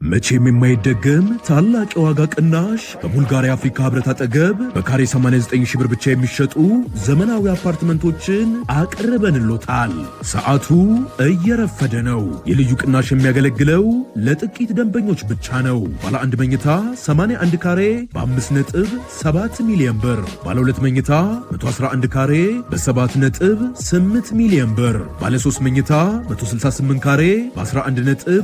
መቼም የማይደገም ታላቅ የዋጋ ቅናሽ በቡልጋሪያ አፍሪካ ህብረት አጠገብ በካሬ 89 ሺህ ብር ብቻ የሚሸጡ ዘመናዊ አፓርትመንቶችን አቅርበንሎታል። ሰዓቱ እየረፈደ ነው። የልዩ ቅናሽ የሚያገለግለው ለጥቂት ደንበኞች ብቻ ነው። ባለ አንድ መኝታ 81 ካሬ በ5.7 ሚሊዮን ብር፣ ባለ ሁለት መኝታ 111 ካሬ በ7.8 ሚሊዮን ብር፣ ባለ 3 መኝታ 168 ካሬ በ11.8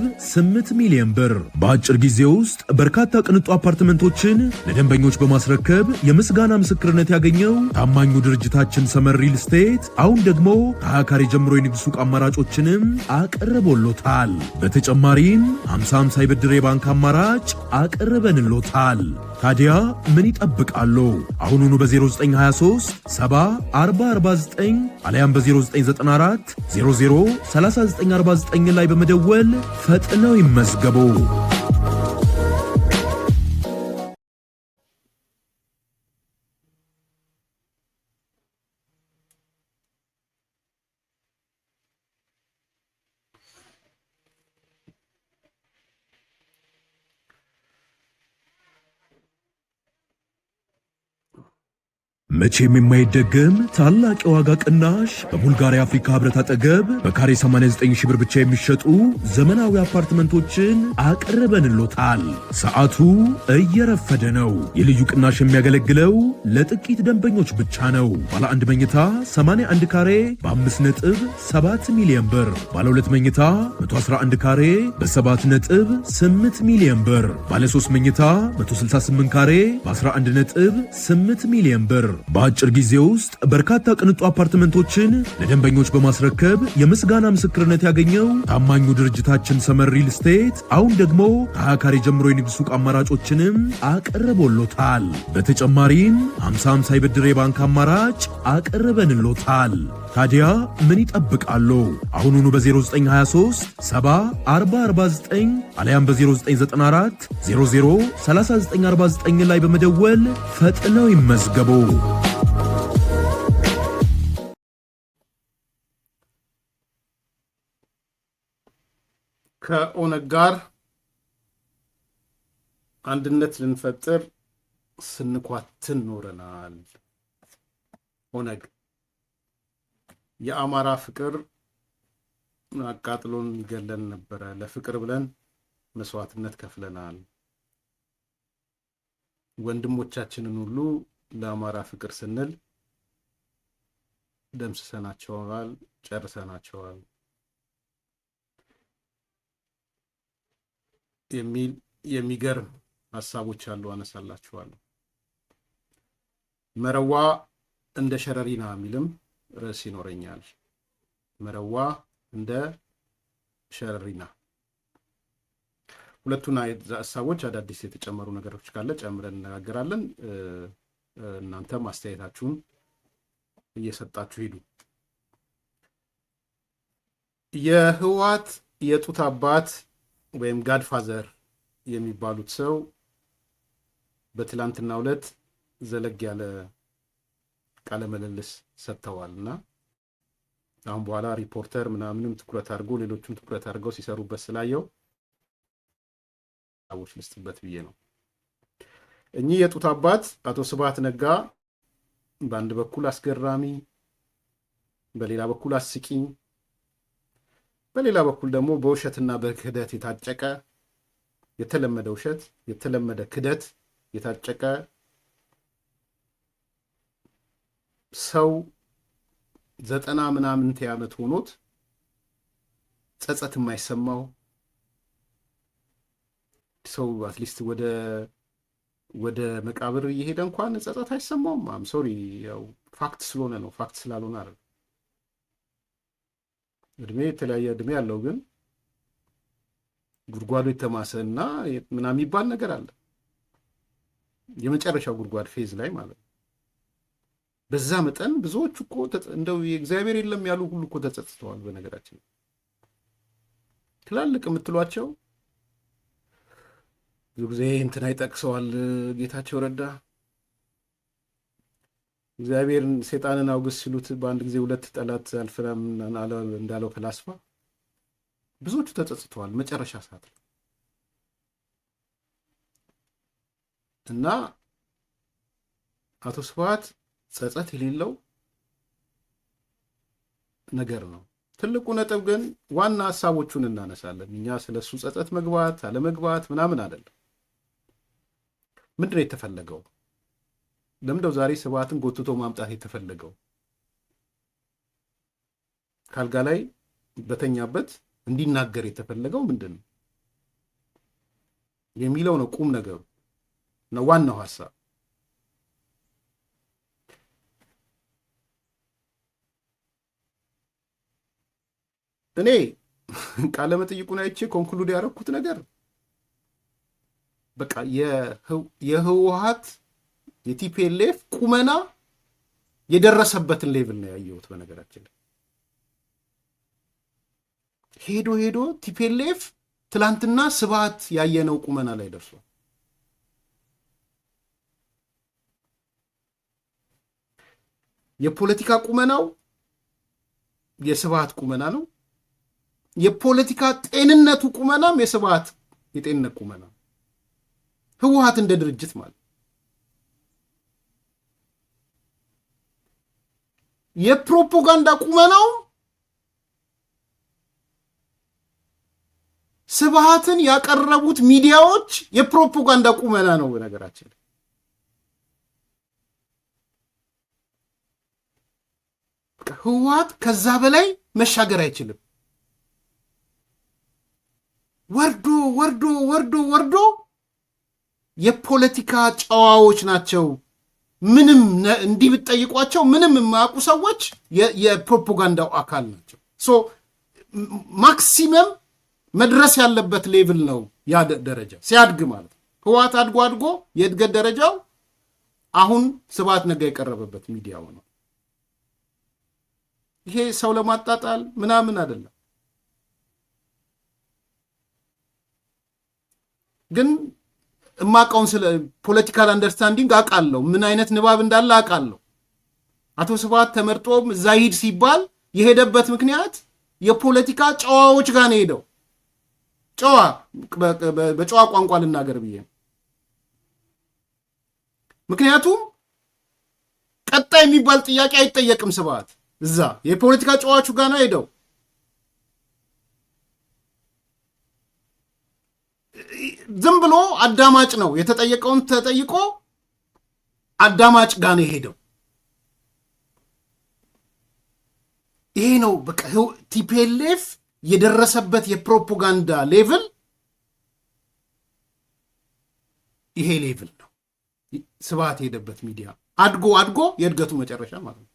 ሚሊዮን ብር። በአጭር ጊዜ ውስጥ በርካታ ቅንጡ አፓርትመንቶችን ለደንበኞች በማስረከብ የምስጋና ምስክርነት ያገኘው ታማኙ ድርጅታችን ሰመር ሪል ስቴት አሁን ደግሞ ከ20 ካሬ ጀምሮ የንግድ ሱቅ አማራጮችንም አቅርቦሎታል። በተጨማሪም 50/50 የብድር የባንክ አማራጭ አቅርበንሎታል። ታዲያ ምን ይጠብቃሉ? አሁኑኑ በ0923 70 40 49 አለያም በ0994 00 3949 ላይ በመደወል ፈጥነው ይመዝገቡ። መቼም የማይደገም ታላቅ የዋጋ ቅናሽ በቡልጋሪያ አፍሪካ ህብረት አጠገብ በካሬ 89 ሺህ ብር ብቻ የሚሸጡ ዘመናዊ አፓርትመንቶችን አቅርበንሎታል። ሰዓቱ እየረፈደ ነው። የልዩ ቅናሽ የሚያገለግለው ለጥቂት ደንበኞች ብቻ ነው። ባለ አንድ መኝታ 81 ካሬ በ5.7 ሚሊዮን ብር፣ ባለ ሁለት መኝታ 111 ካሬ በ7.8 ሚሊዮን ብር፣ ባለ 3 መኝታ 168 ካሬ በ11.8 ሚሊዮን ብር። በአጭር ጊዜ ውስጥ በርካታ ቅንጡ አፓርትመንቶችን ለደንበኞች በማስረከብ የምስጋና ምስክርነት ያገኘው ታማኙ ድርጅታችን ሰመር ሪል ስቴት አሁን ደግሞ ከ20 ካሬ ጀምሮ የንግድ ሱቅ አማራጮችንም አቅርቦሎታል። በተጨማሪም 50/50 የብድር የባንክ አማራጭ አቅርበንሎታል። ታዲያ ምን ይጠብቃሉ? አሁኑኑ በ0923 70 40 49 አለያም በ0994 00 3949 ላይ በመደወል ፈጥነው ይመዝገቡ። ከኦነግ ጋር አንድነት ልንፈጥር ስንኳትን ኖረናል። ኦነግ የአማራ ፍቅር አቃጥሎን ይገለን ነበረ። ለፍቅር ብለን መስዋዕትነት ከፍለናል። ወንድሞቻችንን ሁሉ ለአማራ ፍቅር ስንል ደምስሰናቸዋል፣ ጨርሰናቸዋል የሚገርም ሐሳቦች አሉ፣ አነሳላችኋለሁ። መረዋ እንደ ሸረሪና የሚልም ርዕስ ይኖረኛል። መረዋ እንደ ሸረሪና። ሁለቱን ሐሳቦች አዳዲስ የተጨመሩ ነገሮች ካለ ጨምረን እንነጋገራለን። እናንተም አስተያየታችሁን እየሰጣችሁ ሂዱ። የህወሓት የጡት አባት ወይም ጋድፋዘር የሚባሉት ሰው በትላንትናው ዕለት ዘለግ ያለ ቃለ ምልልስ ሰጥተዋልና አሁን በኋላ ሪፖርተር ምናምንም ትኩረት አድርጎ ሌሎችም ትኩረት አድርገው ሲሰሩበት ስላየው አውሽ ልስጥበት ብዬ ነው። እኚህ የጡት አባት አቶ ስብሐት ነጋ በአንድ በኩል አስገራሚ፣ በሌላ በኩል አስቂኝ፣ በሌላ በኩል ደግሞ በውሸትና በክህደት የታጨቀ የተለመደ ውሸት የተለመደ ክህደት የታጨቀ ሰው 90 ምናምን ዓመት ሆኖት ጸጸት የማይሰማው ሰው አትሊስት ወደ መቃብር እየሄደ እንኳን ጸጸት አይሰማውም። አም ሶሪ ያው ፋክት ስለሆነ ነው፣ ፋክት ስላልሆነ አይደል። የተለያየ እድሜ ያለው ግን ጉድጓዱ የተማሰና ምናምን የሚባል ነገር አለ። የመጨረሻው ጉድጓድ ፌዝ ላይ ማለት ነው። በዛ መጠን ብዙዎች እኮ እንደው የእግዚአብሔር የለም ያሉ ሁሉ እኮ ተጸጽተዋል። በነገራችን ትላልቅ የምትሏቸው ብዙ ጊዜ እንትና ይጠቅሰዋል። ጌታቸው ረዳ እግዚአብሔርን ሰይጣንን አውግዝ ሲሉት በአንድ ጊዜ ሁለት ጠላት አልፈራም እንዳለው ፈላስፋ ብዙዎቹ ተጸጽተዋል መጨረሻ ሰዓት ላይ። እና አቶ ስብሃት ጸጸት የሌለው ነገር ነው። ትልቁ ነጥብ ግን ዋና ሐሳቦቹን እናነሳለን። እኛ ስለሱ ጸጸት መግባት አለመግባት ምናምን አይደለም። ምንድን ነው የተፈለገው? ለምንድነው ዛሬ ስብሃትን ጎትቶ ማምጣት የተፈለገው? ካልጋ ላይ በተኛበት እንዲናገር የተፈለገው ምንድን ነው የሚለው ነው ቁም ነገሩ ነው ዋናው ሐሳብ። እኔ ቃለ መጠይቁን አይቼ ኮንክሉድ ያደረኩት ነገር በቃ የህወሓት የቲፒኤልኤፍ ቁመና የደረሰበትን ሌቭል ነው ያየሁት። በነገራችን ላይ ሄዶ ቲፒኤልኤፍ ትላንትና ስብሃት ያየነው ቁመና ላይ ደርሷል። የፖለቲካ ቁመናው የስብሃት ቁመና ነው። የፖለቲካ ጤንነቱ ቁመናም የስብሃት የጤንነት ቁመና። ህወሓት እንደ ድርጅት ማለት የፕሮፓጋንዳ ቁመናው ስብሃትን ያቀረቡት ሚዲያዎች የፕሮፓጋንዳ ቁመና ነው። በነገራችን ህወሓት ከዛ በላይ መሻገር አይችልም። ወርዶ የፖለቲካ ጨዋዎች ናቸው። ምንም እንዲህ ብትጠይቋቸው ምንም የማያውቁ ሰዎች የፕሮፓጋንዳው አካል ናቸው። ሶ ማክሲመም መድረስ ያለበት ሌቭል ነው ያ ደረጃ ሲያድግ ማለት ነው። ህወሓት አድጎ የእድገት ደረጃው አሁን ስብሃት ነጋ የቀረበበት ሚዲያው ነው። ይሄ ሰው ለማጣጣል ምናምን አይደለም። ግን እማቀውን ስለ ፖለቲካል አንደርስታንዲንግ አውቃለሁ። ምን አይነት ንባብ እንዳለ አውቃለሁ። አቶ ስብሃት ተመርጦም እዛ ሂድ ሲባል የሄደበት ምክንያት የፖለቲካ ጨዋዎች ጋር ነው ሄደው። ጨዋ በጨዋ ቋንቋ ልናገር ብዬ ነው። ምክንያቱም ቀጣይ የሚባል ጥያቄ አይጠየቅም። ስብሃት እዛ የፖለቲካ ጨዋዎቹ ጋር ነው ሄደው። ዝም ብሎ አዳማጭ ነው የተጠየቀውን ተጠይቆ አዳማጭ ጋር ነው ሄደው። ይሄ ነው በቃ ቲፒኤልኤፍ የደረሰበት የፕሮፓጋንዳ ሌቭል ይሄ ሌቭል ነው። ስብሃት የሄደበት ሚዲያ አድጎ የእድገቱ መጨረሻ ማለት ነው።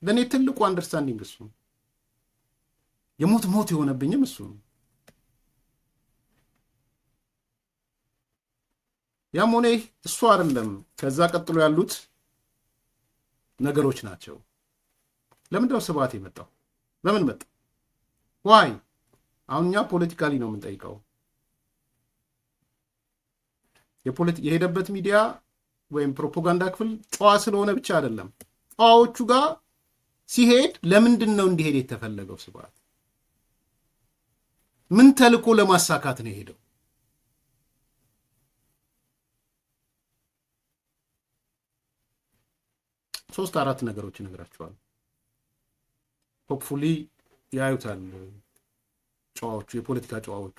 ለእኔ ትልቁ አንደርስታንዲንግ እሱ ነው። የሞት የሆነብኝም እሱ ነው። ያም ሆነ እሱ አይደለም። ከዛ ቀጥሎ ያሉት ነገሮች ናቸው። ለምንድነው ስብሃት የመጣው? ለምን መጣ? ዋይ? አሁን እኛ ፖለቲካሊ ነው የምንጠይቀው። የሄደበት ሚዲያ ወይም ፕሮፓጋንዳ ክፍል ጨዋ ስለሆነ ብቻ አይደለም። ጨዋዎቹ ጋር ሲሄድ ለምንድን ነው እንዲሄድ የተፈለገው? ስብሃት ምን ተልኮ ለማሳካት ነው የሄደው? ሶስት አራት ነገሮች እነግራችኋለሁ። ሆፕፉሊ ያዩታል ጨዋዎቹ፣ የፖለቲካ ጨዋዎቹ።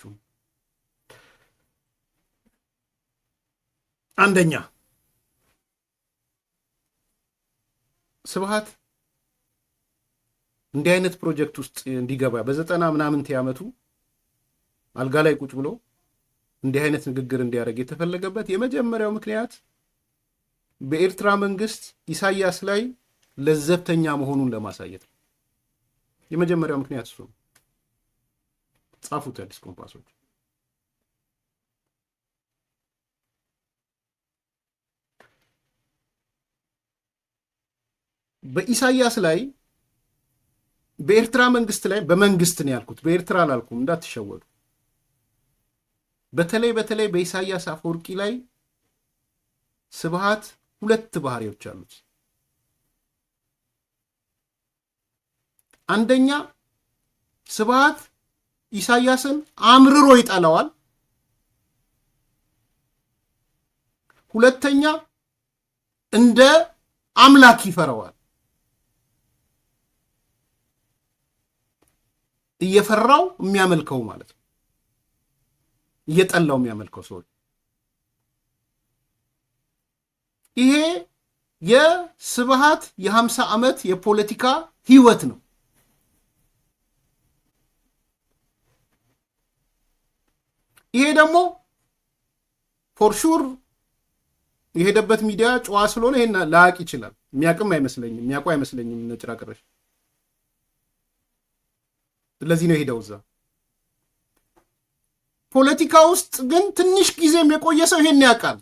አንደኛ ስብሃት እንዲህ አይነት ፕሮጀክት ውስጥ እንዲገባ በ90 ምናምን ዓመቱ አልጋ ላይ ቁጭ ብሎ እንዲህ አይነት ንግግር እንዲያደርግ የተፈለገበት የመጀመሪያው ምክንያት በኤርትራ መንግስት ኢሳያስ ላይ ለዘብተኛ መሆኑን ለማሳየት ነው። የመጀመሪያው ምክንያት እሱ ነው። ጻፉት አዲስ ኮምፓሶች። በኢሳያስ ላይ በኤርትራ መንግስት ላይ በመንግስት ነው ያልኩት፣ በኤርትራ አላልኩም እንዳትሸወዱ። በተለይ በኢሳያስ አፈወርቂ ላይ ስብሃት ሁለት ባህሪዎች አሉት። አንደኛ ስብሃት ኢሳያስን አምርሮ ይጠላዋል። ሁለተኛ እንደ አምላክ ይፈራዋል። እየፈራው የሚያመልከው ማለት ነው። እየጠላው የሚያመልከው ሰው ይሄ የስብሃት የ50 ዓመት የፖለቲካ ህይወት ነው። ይሄ ደግሞ ፎርሹር የሄደበት ሚዲያ ጨዋ ስለሆነ ይሄን ላያቅ ይችላል። የሚያውቁ አይመስለኝም ነጭራ ቅረሽ። ስለዚህ ነው የሄደው እዛ። ፖለቲካ ውስጥ ግን ትንሽ ጊዜም የቆየ ሰው ይሄን ያውቃል።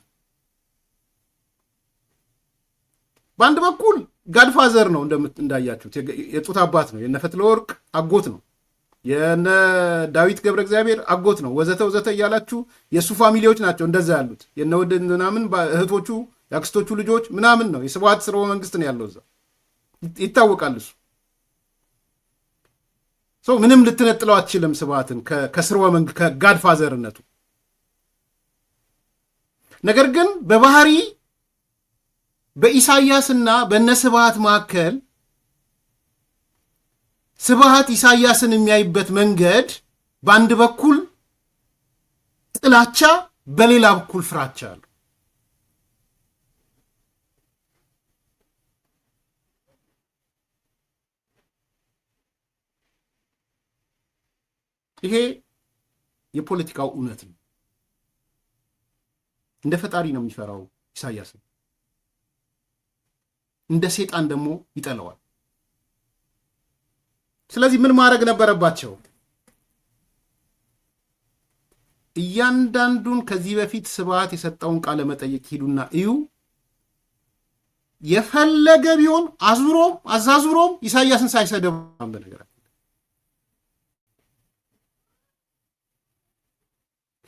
በአንድ በኩል ጋድፋዘር ነው እንዳያችሁት፣ የጡት አባት ነው። የነ ፈትለወርቅ አጎት ነው። የነ ዳዊት ገብረ እግዚአብሔር አጎት ነው። ወዘተ ወዘተ እያላችሁ የእሱ ፋሚሊዎች ናቸው እንደዛ ያሉት። የነ ወደ ምናምን እህቶቹ የአክስቶቹ ልጆች ምናምን ነው። የስብሃት ስርወ መንግስት ነው ያለው እዛ፣ ይታወቃል እሱ ሰው። ምንም ልትነጥለው አትችልም ስብሃትን ከስርወ መንግስት ከጋድፋዘርነቱ። ነገር ግን በባህሪ በኢሳያስና በነ ስብሃት መካከል ስብሃት ኢሳያስን የሚያይበት መንገድ በአንድ በኩል ጥላቻ፣ በሌላ በኩል ፍራቻ አለ። ይሄ የፖለቲካው እውነት ነው። እንደ ፈጣሪ ነው የሚፈራው ኢሳያስን፣ እንደ ሴጣን ደግሞ ይጠለዋል። ስለዚህ ምን ማድረግ ነበረባቸው? እያንዳንዱን ከዚህ በፊት ስብሃት የሰጠውን ቃለ መጠይቅ ሂዱና እዩ። የፈለገ ቢሆን አዙሮም አዛዙሮም ኢሳያስን ሳይሰደብ በነገራችን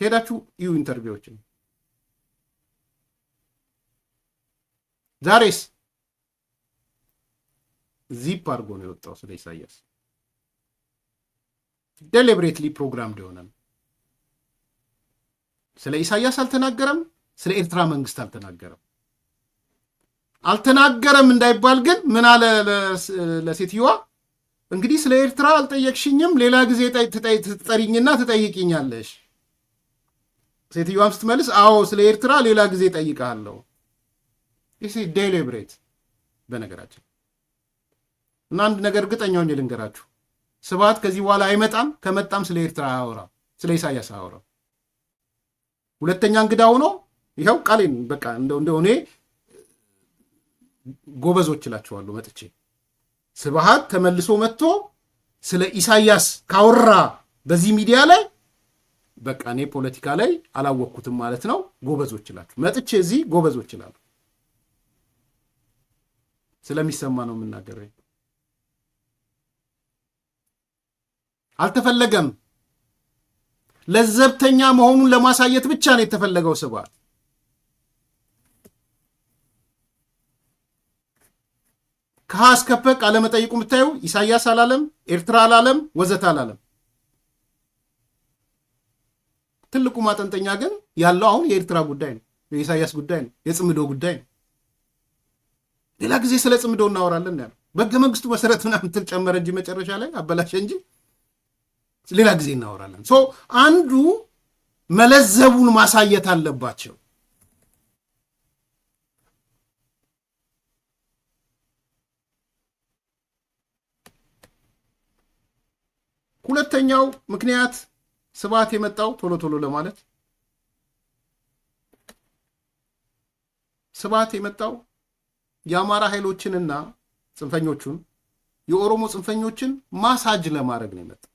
ሄዳችሁ እዩ ኢንተርቪዎችን። ዛሬስ ዚፕ አድርጎ ነው የወጣው ስለ ኢሳያስ። ዴሊብሬትሊ ፕሮግራም ሊሆነ ነው። ስለ ኢሳያስ አልተናገረም፣ ስለ ኤርትራ መንግስት አልተናገረም እንዳይባል ግን ምን አለ ለሴትዮዋ፣ እንግዲህ ስለ ኤርትራ አልጠየቅሽኝም፣ ሌላ ጊዜ ትጠሪኝና ትጠይቅኛለሽ። ሴትዮዋም ስትመልስ አዎ ስለ ኤርትራ ሌላ ጊዜ ጠይቃለሁ። ይሄ ዴሊብሬት በነገራችን። እና አንድ ነገር እርግጠኛ ሆኜ ልንገራችሁ፣ ስብሃት ከዚህ በኋላ አይመጣም። ከመጣም ስለ ኤርትራ አያወራም፣ ስለ ኢሳያስ አያወራም። ሁለተኛ እንግዳ ሆኖ ይኸው ቃሌን በቃ እንደው እኔ ጎበዞች እላችኋለሁ መጥቼ ስብሃት ተመልሶ መጥቶ ስለ ኢሳያስ ካወራ በዚህ ሚዲያ ላይ በቃ እኔ ፖለቲካ ላይ አላወቅኩትም ማለት ነው። ጎበዞች እላችሁ መጥቼ እዚህ ጎበዞች እላለሁ። ስለሚሰማ ነው የምናገረው። አልተፈለገም። ለዘብተኛ መሆኑን ለማሳየት ብቻ ነው የተፈለገው ስብሃት። ከሀ እስከ ፐ ቃለ መጠይቁ የምታዩ ኢሳያስ አላለም፣ ኤርትራ አላለም፣ ወዘተ አላለም። ትልቁ ማጠንጠኛ ግን ያለው አሁን የኤርትራ ጉዳይ ነው፣ የኢሳያስ ጉዳይ ነው፣ የጽምዶ ጉዳይ ነው። ሌላ ጊዜ ስለ ጽምዶ እናወራለን ያለው በሕገ መንግስቱ መሰረት ምናምን ጨመረ እንጂ መጨረሻ ላይ አበላሸ እንጂ ሌላ ጊዜ እናወራለን። አንዱ መለዘቡን ማሳየት አለባቸው። ሁለተኛው ምክንያት ስብሃት የመጣው ቶሎ ለማለት ስብሃት የመጣው የአማራ ኃይሎችንና ጽንፈኞቹን የኦሮሞ ጽንፈኞችን ማሳጅ ለማድረግ ነው የመጣው።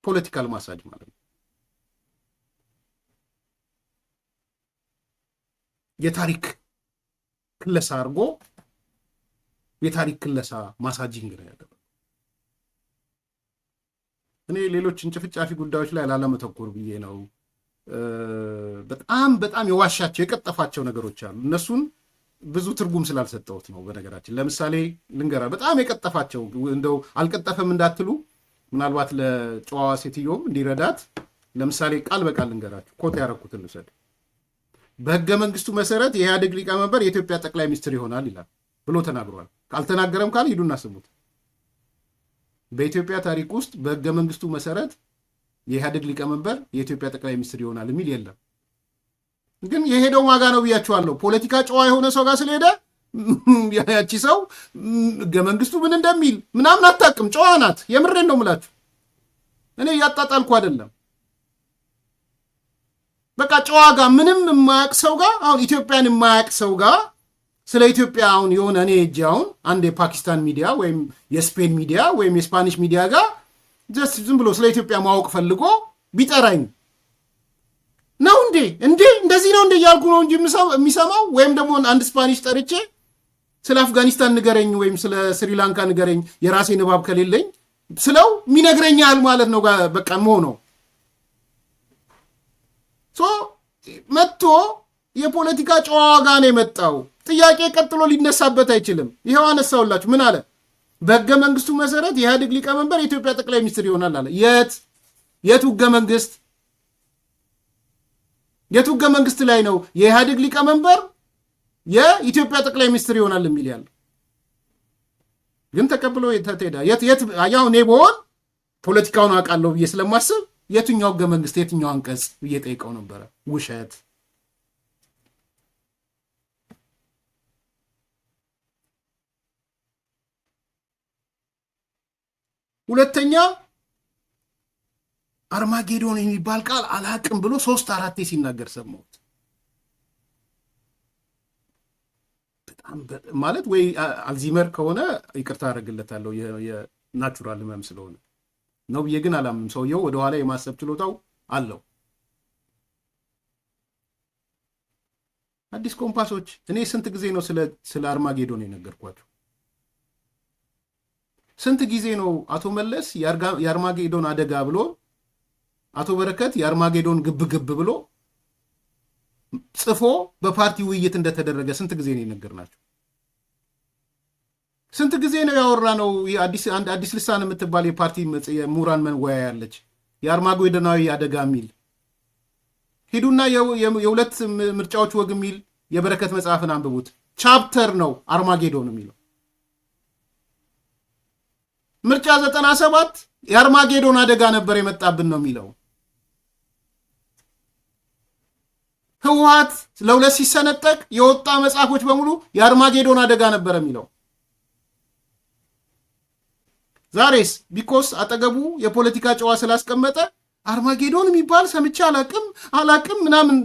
ፖለቲካል ማሳጅ ማለት ነው። የታሪክ ክለሳ አድርጎ የታሪክ ክለሳ ማሳጂንግ ነው ያደረገው። እኔ ሌሎች እንጭፍጫፊ ጉዳዮች ላይ ላለመተኮር ብዬ ነው። በጣም የዋሻቸው የቀጠፋቸው ነገሮች አሉ። እነሱን ብዙ ትርጉም ስላልሰጠሁት ነው። በነገራችን ለምሳሌ ልንገራ፣ በጣም የቀጠፋቸው እንደው አልቀጠፈም እንዳትሉ ምናልባት ለጨዋዋ ሴትዮም እንዲረዳት ለምሳሌ ቃል በቃል እንገራችሁ፣ ኮት ያረኩትን ልውሰድ። በህገ መንግስቱ መሰረት የኢህአዴግ ሊቀመንበር የኢትዮጵያ ጠቅላይ ሚኒስትር ይሆናል ይላል ብሎ ተናግሯል። ካልተናገረም ካል ሂዱና ስሙት። በኢትዮጵያ ታሪክ ውስጥ በህገ መንግስቱ መሰረት የኢህአዴግ ሊቀመንበር የኢትዮጵያ ጠቅላይ ሚኒስትር ይሆናል የሚል የለም። ግን የሄደው ማጋ ነው ብያችኋለሁ። ፖለቲካ ጨዋ የሆነ ሰው ጋር ስለሄደ ያቺ ሰው ህገ መንግስቱ ምን እንደሚል ምናምን አታውቅም። ጨዋ ናት። የምሬን ነው የምላችሁ። እኔ እያጣጣልኩ አይደለም። በቃ ጨዋ ጋር ምንም የማያውቅ ሰው ጋር አሁን ኢትዮጵያን የማያውቅ ሰው ጋር ስለ ኢትዮጵያ አሁን የሆነ እኔ እጅ አሁን አንድ የፓኪስታን ሚዲያ ወይም የስፔን ሚዲያ ወይም የስፓኒሽ ሚዲያ ጋር ጀስት ዝም ብሎ ስለ ኢትዮጵያ ማወቅ ፈልጎ ቢጠራኝ ነው እንዴ እንደዚህ ነው እንዴ እያልኩ ነው እንጂ የሚሰማው። ወይም ደግሞ አንድ ስፓኒሽ ጠርቼ ስለ አፍጋኒስታን ንገረኝ ወይም ስለ ስሪላንካ ንገረኝ የራሴ ንባብ ከሌለኝ ስለው የሚነግረኛል ማለት ነው። በቃ መሆነው መጥቶ የፖለቲካ ጨዋ ጋር ነው የመጣው። ጥያቄ ቀጥሎ ሊነሳበት አይችልም። ይኸው አነሳውላችሁ። ምን አለ? በህገ መንግስቱ መሰረት የኢህአዴግ ሊቀመንበር የኢትዮጵያ ጠቅላይ ሚኒስትር ይሆናል አለ። የት ህገ መንግስት? የት ህገ መንግስት ላይ ነው የኢህአዴግ ሊቀመንበር የኢትዮጵያ ጠቅላይ ሚኒስትር ይሆናል የሚል ያለው? ግን ተቀብሎ ተተዳ ያው እኔ ብሆን ፖለቲካውን አውቃለሁ ብዬ ስለማስብ የትኛው ህገ መንግስት የትኛው አንቀጽ ብዬ ጠይቀው ነበረ። ውሸት። ሁለተኛ አርማጌዶን የሚባል ቃል አላቅም ብሎ 3-4 ሲናገር ሰማሁት። በጣም ማለት ወይ አልዚመር ከሆነ ይቅርታ አደርግለታለሁ የናቹራል ህመም ስለሆነ ነው ብዬ ግን አላምንም። ሰውየው ወደኋላ የማሰብ ችሎታው አለው። አዲስ ኮምፓሶች እኔ ስንት ጊዜ ነው ስለ አርማጌዶን የነገርኳቸው? ስንት ጊዜ ነው አቶ መለስ የአርማጌዶን አደጋ ብሎ አቶ በረከት የአርማጌዶን ግብግብ ብሎ ጽፎ በፓርቲ ውይይት እንደተደረገ ስንት ጊዜ ነው የነገርናቸው? ስንት ጊዜ ነው ያወራ ነው? አዲስ ልሳን የምትባል የፓርቲ የምሁራን መወያያ ያለች የአርማጌዶናዊ አደጋ የሚል ሂዱና የሁለት ምርጫዎች ወግ የሚል የበረከት መጽሐፍን አንብቡት። ቻፕተር ነው አርማጌዶን የሚለው። ምርጫ 97 የአርማጌዶን አደጋ ነበር የመጣብን ነው የሚለው። ህወሓት ለሁለት ሲሰነጠቅ የወጣ መጽሐፎች በሙሉ የአርማጌዶን አደጋ ነበር የሚለው። ዛሬስ ቢኮስ አጠገቡ የፖለቲካ ጨዋ ስላስቀመጠ አርማጌዶን የሚባል ሰምቼ አላቅም ምናምን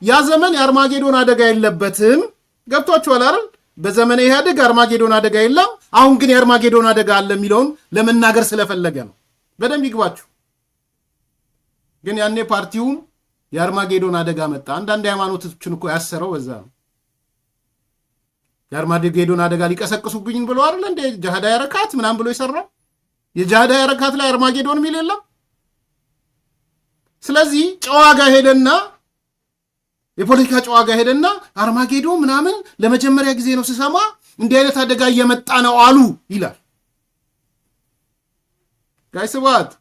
ያ ዘመን የአርማጌዶን አደጋ የለበትም። ገብቷችኋል አይደል? በዘመነ ኢህአዴግ አርማጌዶን አደጋ የለም። አሁን ግን የአርማጌዶን አደጋ አለ የሚለውን ለመናገር ስለፈለገ ነው። በደንብ ይግባችሁ። ግን ያኔ ፓርቲውም የአርማጌዶን አደጋ መጣ። አንዳንድ ሃይማኖቶችን እኮ ያሰረው በዛ ነው። የአርማጌዶን አደጋ ሊቀሰቅሱብኝ ብሎ አይደል እንደ ጃሃዳ ያረካት ምናምን ብሎ የሰራው። የጃሃዳ ያረካት ላይ አርማጌዶን የሚል የለም። ስለዚህ ጨዋ ጋር ሄደና የፖለቲካ ጨዋ ጋር ሄደና አርማጌዶ ምናምን ለመጀመሪያ ጊዜ ነው ስሰማ እንዲህ አይነት አደጋ እየመጣ ነው አሉ ይላል። ጋይስባት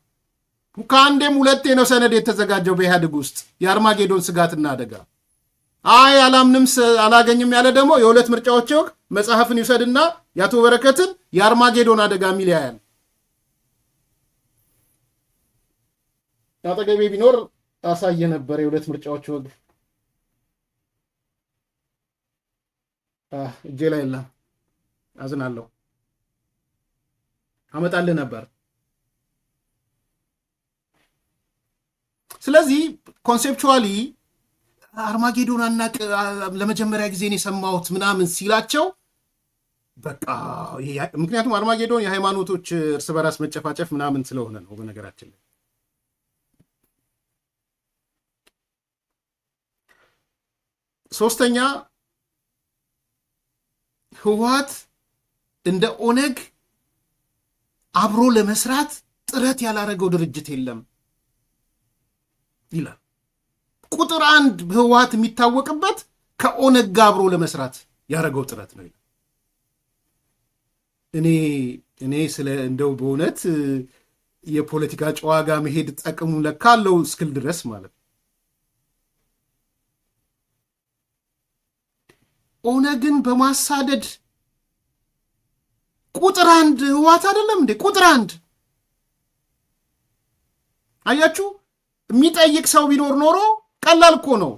ከአንዴም ሁለቴ ነው ሰነድ የተዘጋጀው በኢህአዴግ ውስጥ የአርማጌዶን ስጋትና አደጋ። አላምንም አላገኝም ያለ ደግሞ የሁለት ምርጫዎች ወቅት መጽሐፍን ይውሰድና የአቶ በረከትን የአርማጌዶን አደጋ የሚል ያያል። አጠገቤ ቢኖር አሳየ ነበር። የሁለት ምርጫዎች ወቅት እጄ ላይ የለም። አዝናለሁ። አመጣልህ ነበር። ስለዚህ ኮንሴፕቹዋሊ አርማጌዶን አናቅ ለመጀመሪያ ጊዜ ነው የሰማሁት ምናምን ሲላቸው በቃ ምክንያቱም አርማጌዶን የሃይማኖቶች እርስ በራስ መጨፋጨፍ ምናምን ስለሆነ ነው። በነገራችን ላይ ሶስተኛ ህወሓት እንደ ኦነግ አብሮ ለመስራት ጥረት ያላረገው ድርጅት የለም ይላል። ቁጥር 1 ህወሓት የሚታወቅበት ከኦነግ ጋር አብሮ ለመስራት ያረገው ጥረት ነው ይላል። እኔ ስለ እንደው በእውነት የፖለቲካ ጨዋጋ መሄድ ጠቅሙ ለካ አለው እስክል ድረስ ማለት ነው። ኦነግን በማሳደድ ቁጥር አንድ ህወሓት አይደለም እንዴ? ቁጥር አንድ አያችሁ። የሚጠይቅ ሰው ቢኖር ኖሮ ቀላል እኮ ነው።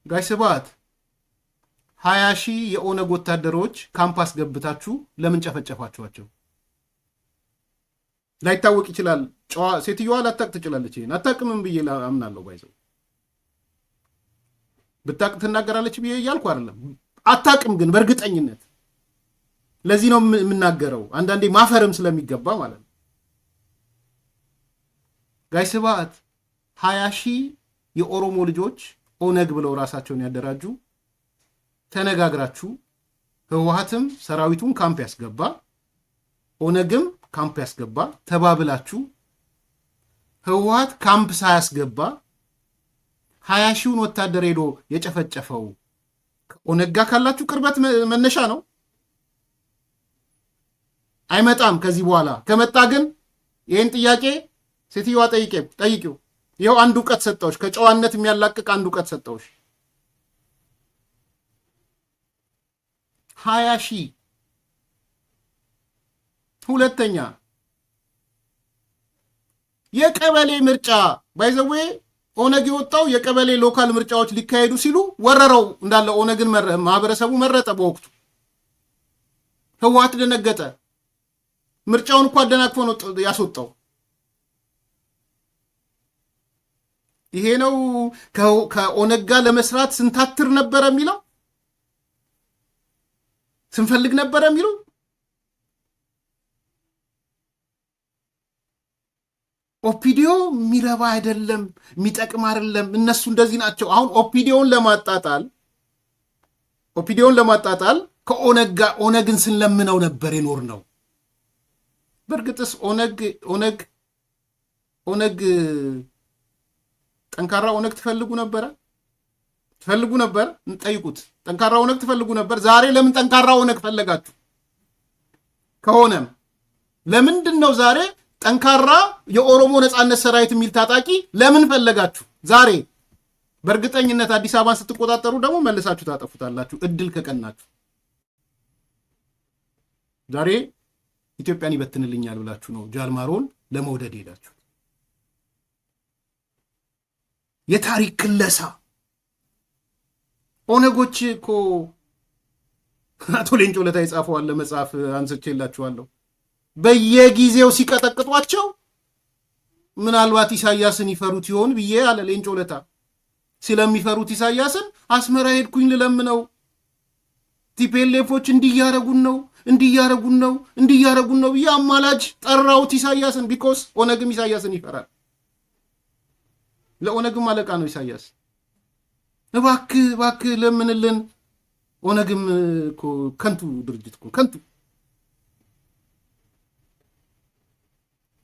ጋሽ ስብሐት 20 ሺህ የኦነግ ወታደሮች ካምፓስ ገብታችሁ ለምን ጨፈጨፋችኋቸው? ላይታወቅ ይችላል። ሴትዮዋ ላታቅ ትችላለች። ይሄን አታቅምም ብዬ አምናለሁ። ባይዘው ብታቅ ትናገራለች ብዬ እያልኩ አይደለም። አታቅም ግን በእርግጠኝነት ለዚህ ነው የምናገረው። አንዳንዴ ማፈርም ስለሚገባ ማለት ነው። ጋሽ ስብሐት 20 ሺህ የኦሮሞ ልጆች ኦነግ ብለው ራሳቸውን ያደራጁ ተነጋግራችሁ ህወሓትም ሰራዊቱን ካምፕ ያስገባ ኦነግም ካምፕ ያስገባ ተባብላችሁ ህወሓት ካምፕ ሳያስገባ 20 ሺውን ወታደር ሄዶ የጨፈጨፈው ከኦነግ ጋር ካላችሁ ቅርበት መነሻ ነው። አይመጣም ከዚህ በኋላ። ከመጣ ግን ይህን ጥያቄ ሴትዮዋ ጠይቂው። ይኸው አንድ እውቀት ሰጠውሽ፣ ከጨዋነት የሚያላቅቅ አንድ እውቀት ሰጠውሽ። 20 ሺህ። ሁለተኛ የቀበሌ ምርጫ ባይዘዌ ኦነግ የወጣው የቀበሌ ሎካል ምርጫዎች ሊካሄዱ ሲሉ ወረረው እንዳለ ኦነግን ማህበረሰቡ መረጠ። በወቅቱ ህወሓት ደነገጠ። ምርጫውን እኮ አደናቅፎ ነው ያስወጣው። ይሄ ነው ከኦነግ ጋር ለመስራት ስንታትር ነበረ የሚለው ስንፈልግ ነበረ የሚለው። ኦፒዲዮ የሚረባ አይደለም፣ የሚጠቅም አይደለም። እነሱ እንደዚህ ናቸው። አሁን ኦፒዲዮን ለማጣጣል ከኦነግ ጋር ኦነግን ስንለምነው ነበር የኖር ነው። በእርግጥስ ኦነግ ጠንካራ ኦነግ ትፈልጉ ነበር? እንጠይቁት። ጠንካራ ኦነግ ትፈልጉ ነበር? ዛሬ ለምን ጠንካራ ኦነግ ፈለጋችሁ? ከሆነም ለምንድን ነው ዛሬ ጠንካራ የኦሮሞ ነጻነት ሰራዊት የሚል ታጣቂ ለምን ፈለጋችሁ? ዛሬ በእርግጠኝነት አዲስ አበባን ስትቆጣጠሩ ደግሞ መልሳችሁ ታጠፉታላችሁ፣ እድል ከቀናችሁ። ዛሬ ኢትዮጵያን ይበትንልኛል ብላችሁ ነው ጃልማሮን ለመውደድ ሄዳችሁ። የታሪክ ክለሳ ኦነጎች እኮ አቶ ሌንጮ ለታ የጻፈዋል መጽሐፍ አንስቼላችኋለሁ። በየጊዜው ሲቀጠቅጧቸው ምናልባት ኢሳያስን ይፈሩት ይሆን ብዬ አለ ሌንጮ ለታ። ስለሚፈሩት ኢሳያስን አስመራ ሄድኩኝ ልለምነው፣ ቲፔሌፎች እንዲያረጉን ነው ብዬ አማላጅ ጠራውት ኢሳያስን። ቢኮስ ኦነግም ኢሳያስን ይፈራል። ለኦነግም አለቃ ነው ኢሳያስ። እባክህ ለምንልን። ኦነግም እኮ ከንቱ ድርጅት እኮ ከንቱ።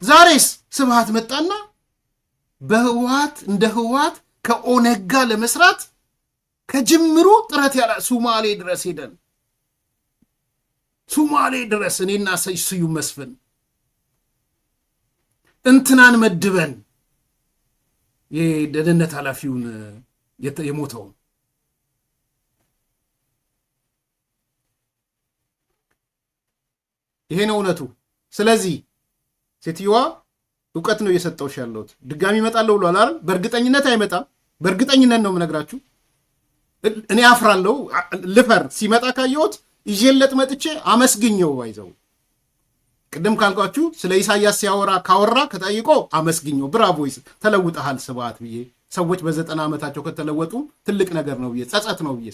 ዛሬስ ስብሐት መጣና እንደ ህወሓት ከኦነግ ጋር ለመስራት ከጅምሩ ጥረት ያለ ሱማሌ ድረስ ሄደን እኔና ስዩም መስፍን እንትናን መድበን የደህንነት ኃላፊውን የሞተውን ይሄ ነው እውነቱ። ስለዚህ ሴትዮዋ እውቀት ነው እየሰጠውሽ ያለሁት። ድጋሚ እመጣለሁ ብሏል አይደል? በእርግጠኝነት አይመጣም። በእርግጠኝነት ነው የምነግራችሁ። እኔ አፍራለሁ። ልፈር ሲመጣ ካየሁት ይዤለት መጥቼ አመስግኘው ባይዘው ቅድም ካልኳችሁ ስለ ኢሳያስ ካወራ ከጠይቆ አመስግኘው ብራቮ ተለውጠሃል ስብሐት ብዬ ሰዎች በ90 ዓመታቸው ከተለወጡ ትልቅ ነገር ነው ብዬ ጸጸት ነው ብዬ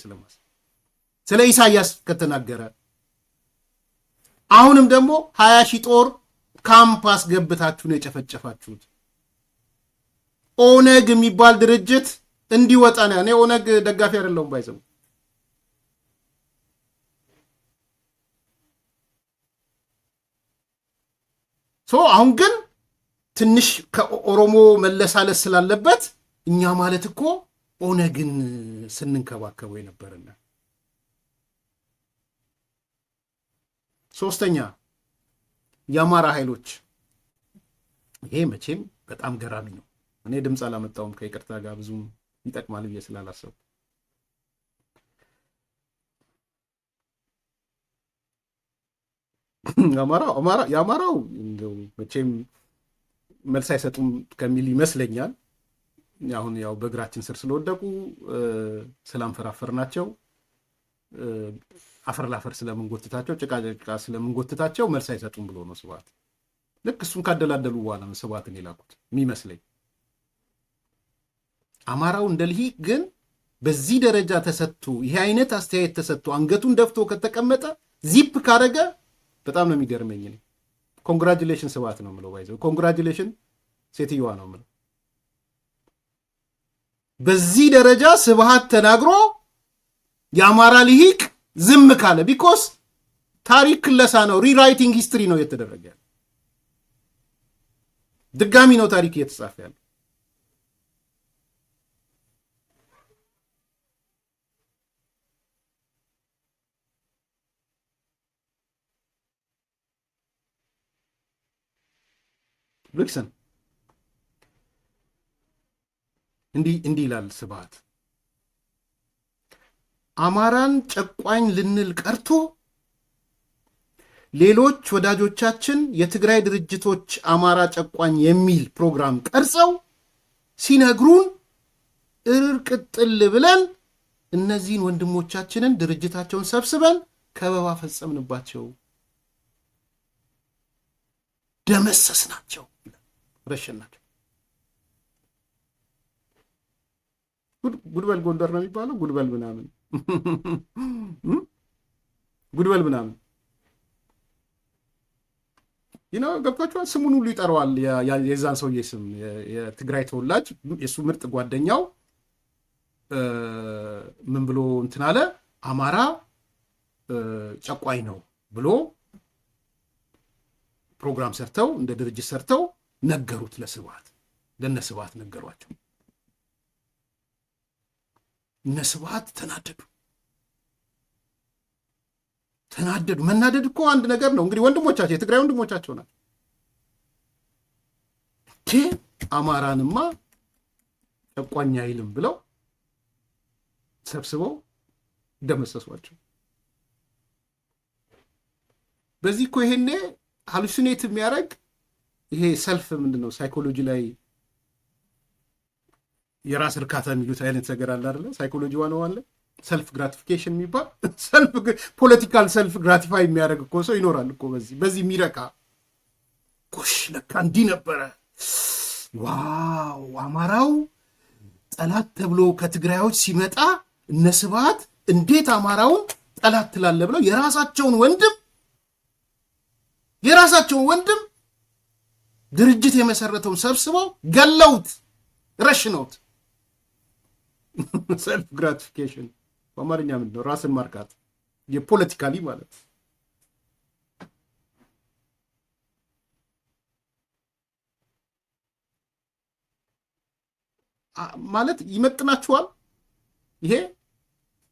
ስለ ኢሳያስ ከተናገረ አሁንም ደግሞ 20 ሺህ ጦር ካምፓስ ገብታችሁ ነው የጨፈጨፋችሁት። ኦነግ የሚባል ድርጅት እንዲወጣ ነው። እኔ ኦነግ ደጋፊ አይደለሁም ባይዘው አሁን ግን ትንሽ ከኦሮሞ መለሳለስ ስላለበት እኛ ማለት እኮ ኦነግን ስንንከባከበው የነበረና። ሶስተኛ የአማራ ኃይሎች ይሄ መቼም በጣም ገራሚ ነው። እኔ ድምፅ አላመጣውም ከይቅርታ ጋር ብዙም ይጠቅማል ብዬ ስላላሰብኩ። የአማራው እንደው መቼም መልስ አይሰጡም ከሚል ይመስለኛል። አሁን ያው በእግራችን ስር ስለወደቁ ስላንፈራፈር ናቸው አፈር ላፈር ስለምንጎትታቸው ጭቃ ስለምንጎትታቸው መልስ አይሰጡም ብሎ ነው ስብሐት። ልክ እሱን ካደላደሉ በኋላ ነው ስብሐትን የላኩት የሚመስለኝ። አማራው እንደ ልሂቅ ግን በዚህ ደረጃ ተሰጥቶ ይሄ አይነት አስተያየት ተሰጥቶ አንገቱን ደፍቶ ከተቀመጠ ዚፕ ካረገ በጣም ነው የሚገርመኝ። ኮንግራጁሌሽን ስብሐት ነው የምለው። ባይዘው ኮንግራጁሌሽን ሴትዮዋ ነው የምለው። በዚህ ደረጃ ስብሐት ተናግሮ የአማራ ልሂቅ ዝም ካለ ቢኮስ ታሪክ ክለሳ ነው፣ ሪራይቲንግ ሂስትሪ ነው እየተደረገ ያለ። ድጋሚ ነው ታሪክ እየተጻፈ ያለ። ልክሰን እንዲህ ይላል ስብሐት። አማራን ጨቋኝ ልንል ቀርቶ ሌሎች ወዳጆቻችን የትግራይ ድርጅቶች አማራ ጨቋኝ የሚል ፕሮግራም ቀርጸው ሲነግሩን እርቅጥል ብለን እነዚህን ወንድሞቻችንን ድርጅታቸውን ሰብስበን ከበባ ፈጸምንባቸው፣ ደመሰስናቸው፣ ረሸናቸው። ጉድበል ጎንደር ነው የሚባለው። ጉድበል ምናምን ጉድበል ምናምን ገብቷችኋል? ስሙን ሁሉ ይጠራዋል። የዛን ሰውዬ ስም የትግራይ ተወላጅ የእሱ ምርጥ ጓደኛው ምን ብሎ እንትን አለ? አማራ ጨቋኝ ነው ብሎ ፕሮግራም ሰርተው እንደ ድርጅት ሰርተው ነገሩት ለስብሐት። ለነ ስብሐት ነገሯቸው። እነ ስብሐት ተናደዱ። መናደድ እኮ አንድ ነገር ነው። እንግዲህ ወንድሞቻቸው የትግራይ ወንድሞቻቸው ናቸው። አማራንማ ጨቋኝ አይልም ብለው ሰብስበው ደመሰሷቸው። በዚህ እኮ ይሄኔ ሃሉሲኔት የሚያደርግ ይሄ ሰልፍ ምንድን ነው ሳይኮሎጂ ላይ የራስ እርካታ የሚሉት አይነት ነገር አለ አይደለ? ሳይኮሎጂ ዋነው አለ ሰልፍ ግራቲፊኬሽን የሚባል ፖለቲካል ሰልፍ ግራቲፋይ የሚያደርግ እኮ ሰው ይኖራል እኮ በዚህ የሚረካ ጎሽ ለካ እንዲህ ነበረ። ዋው አማራው ጠላት ተብሎ ከትግራዮች ሲመጣ እነ ስብሐት እንዴት አማራውን ጠላት ትላለ ብለው የራሳቸውን ወንድም ድርጅት የመሰረተውን ሰብስበው ገለውት ረሽነውት። ሰልፍ ግራቲፊኬሽን በአማርኛ ምንድን ነው? ራስን ማርካት የፖለቲካሊ ማለት ማለት ይመጥናችኋል። ይሄ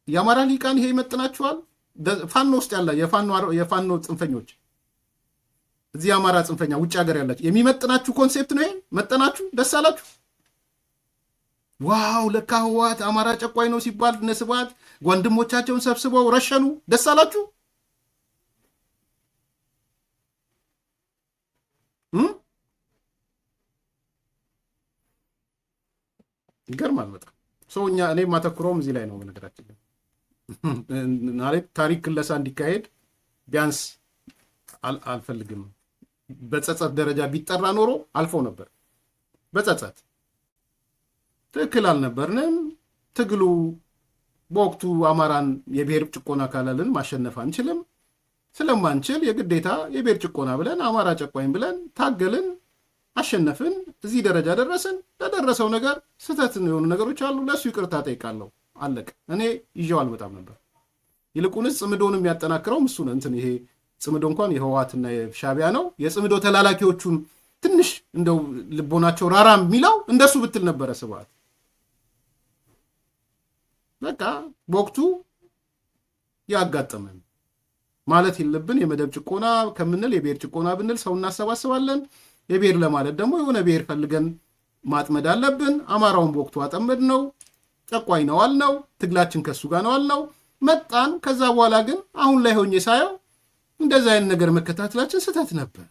የአማራ ሊቃን ይሄ ይመጥናችኋል። ፋኖ ውስጥ ያለ የፋኖ ጽንፈኞች እዚህ የአማራ ጽንፈኛ ውጭ ሀገር ያላችሁ የሚመጥናችሁ ኮንሴፕት ነው ይሄ? መጠናችሁ? ደስ አላችሁ? ዋው ለካ ህወሓት አማራ ጨቋኝ ነው ሲባል እነ ስብሐት ወንድሞቻቸውን ሰብስበው ረሸኑ። ደስ አላችሁ? ይገርማል በጣም ሰውኛ። እኔ ማተኩረውም እዚህ ላይ ነው። በነገራችን ታሪክ ክለሳ እንዲካሄድ ቢያንስ አልፈልግም። በጸጸት ደረጃ ቢጠራ ኖሮ አልፈው ነበር። በጸጸት ትክክል አልነበርንም። ትግሉ በወቅቱ አማራን የብሔር ጭቆና ካላልን ማሸነፍ አንችልም። ስለማንችል የግዴታ የብሔር ጭቆና ብለን አማራ ጨቋኝ ብለን ታገልን፣ አሸነፍን፣ እዚህ ደረጃ ደረስን። ለደረሰው ነገር ስህተት የሆኑ ነገሮች አሉ፣ ለእሱ ይቅርታ ጠይቃለሁ። አለቅ። እኔ ይዤው አልመጣም ነበር። ይልቁንስ ጽምዶንም ያጠናክረው እሱ ነው። እንትን ይሄ ጽምዶ እንኳን የህወሓትና የሻዕቢያ ነው። የጽምዶ ተላላኪዎቹን ትንሽ እንደው ልቦናቸው ራራም የሚለው እንደሱ ብትል ነበረ ስብሐት። በቃ በወቅቱ ያጋጠመን ማለት የለብን። የመደብ ጭቆና ከምንል የብሔር ጭቆና ብንል ሰው እናሰባስባለን። የብሔር ለማለት ደግሞ የሆነ ብሔር ፈልገን ማጥመድ አለብን። አማራውን በወቅቱ አጠመድ ነው፣ ጨቋኝ ነው አልነው፣ ትግላችን ከሱ ጋር ነው አልነው፣ መጣን። ከዛ በኋላ ግን አሁን ላይ ሆኜ ሳየው እንደዚህ አይነት ነገር መከታተላችን ስህተት ነበር።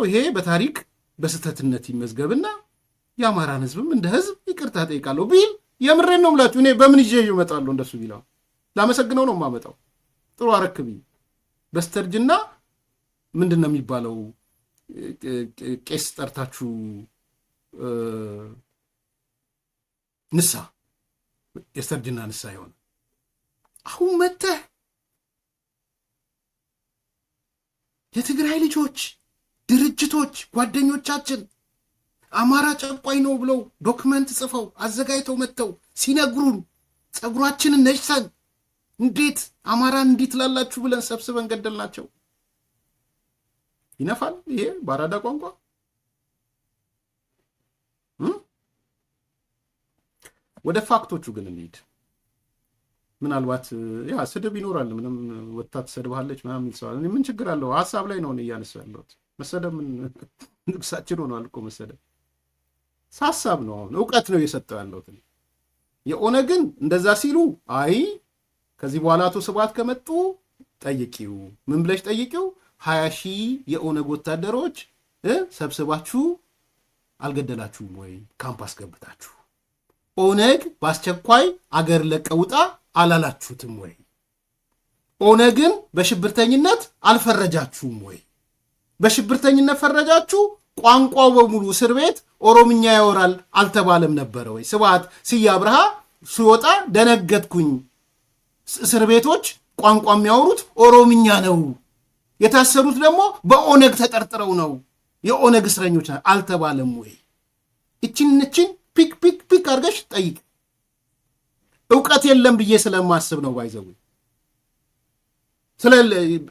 ይሄ በታሪክ በስህተትነት ይመዝገብና የአማራን ህዝብም እንደ ህዝብ ይቅርታ ጠይቃለሁ ቢል የምሬን ነው የምላችሁ። እኔ በምን ይዤ እመጣለሁ? እንደሱ ቢለው ላመሰግነው ነው የማመጣው። ጥሩ አረክቢ በስተርጅና ምንድን ነው የሚባለው? ቄስ ጠርታችሁ ንሳ የስተርጅና ንሳ የሆነ አሁን መተህ የትግራይ ልጆች ድርጅቶች ጓደኞቻችን አማራ ጨቋኝ ነው ብለው ዶክመንት ጽፈው አዘጋጅተው መጥተው ሲነግሩን ፀጉራችንን ነጭተን እንዴት አማራን እንዲት ላላችሁ ብለን ሰብስበን ገደልናቸው። ይነፋል ይሄ በአራዳ ቋንቋ። ወደ ፋክቶቹ ግን እንሂድ። ምናልባት ያ ስድብ ይኖራል። ምንም ወጣት ሰድባለች ምናምን ይልሰዋል። ምን ችግር አለው? ሀሳብ ላይ ነው እያነሳው ያለሁት። መሰደብ ምን ንጉሳችን ሆኗል እኮ መሰደብ ሀሳብ ነው። አሁን እውቀት ነው እየሰጠው ያለሁት። የኦነግን እንደዛ ሲሉ አይ ከዚህ በኋላ አቶ ስብሐት ከመጡ ጠይቂው፣ ምን ብለሽ ጠይቂው፣ 20 ሺህ የኦነግ ወታደሮች ሰብስባችሁ አልገደላችሁም ወይ? ካምፕ አስገብታችሁ ኦነግ በአስቸኳይ አገር ለቀውጣ አላላችሁትም ወይ? ኦነግን በሽብርተኝነት አልፈረጃችሁም ወይ? በሽብርተኝነት ፈረጃችሁ። ቋንቋው በሙሉ እስር ቤት ኦሮምኛ ያወራል አልተባለም ነበረ ወይ? ስብሐት ስዬ አብርሃ ሲወጣ ደነገጥኩኝ፣ እስር ቤቶች ቋንቋ የሚያወሩት ኦሮምኛ ነው፣ የታሰሩት ደግሞ በኦነግ ተጠርጥረው ነው፣ የኦነግ እስረኞች አልተባለም ወይ? እችን ፒክ ፒክ ፒክ አድርገሽ ጠይቅ። እውቀት የለም ብዬ ስለማስብ ነው። ባይዘው ስለ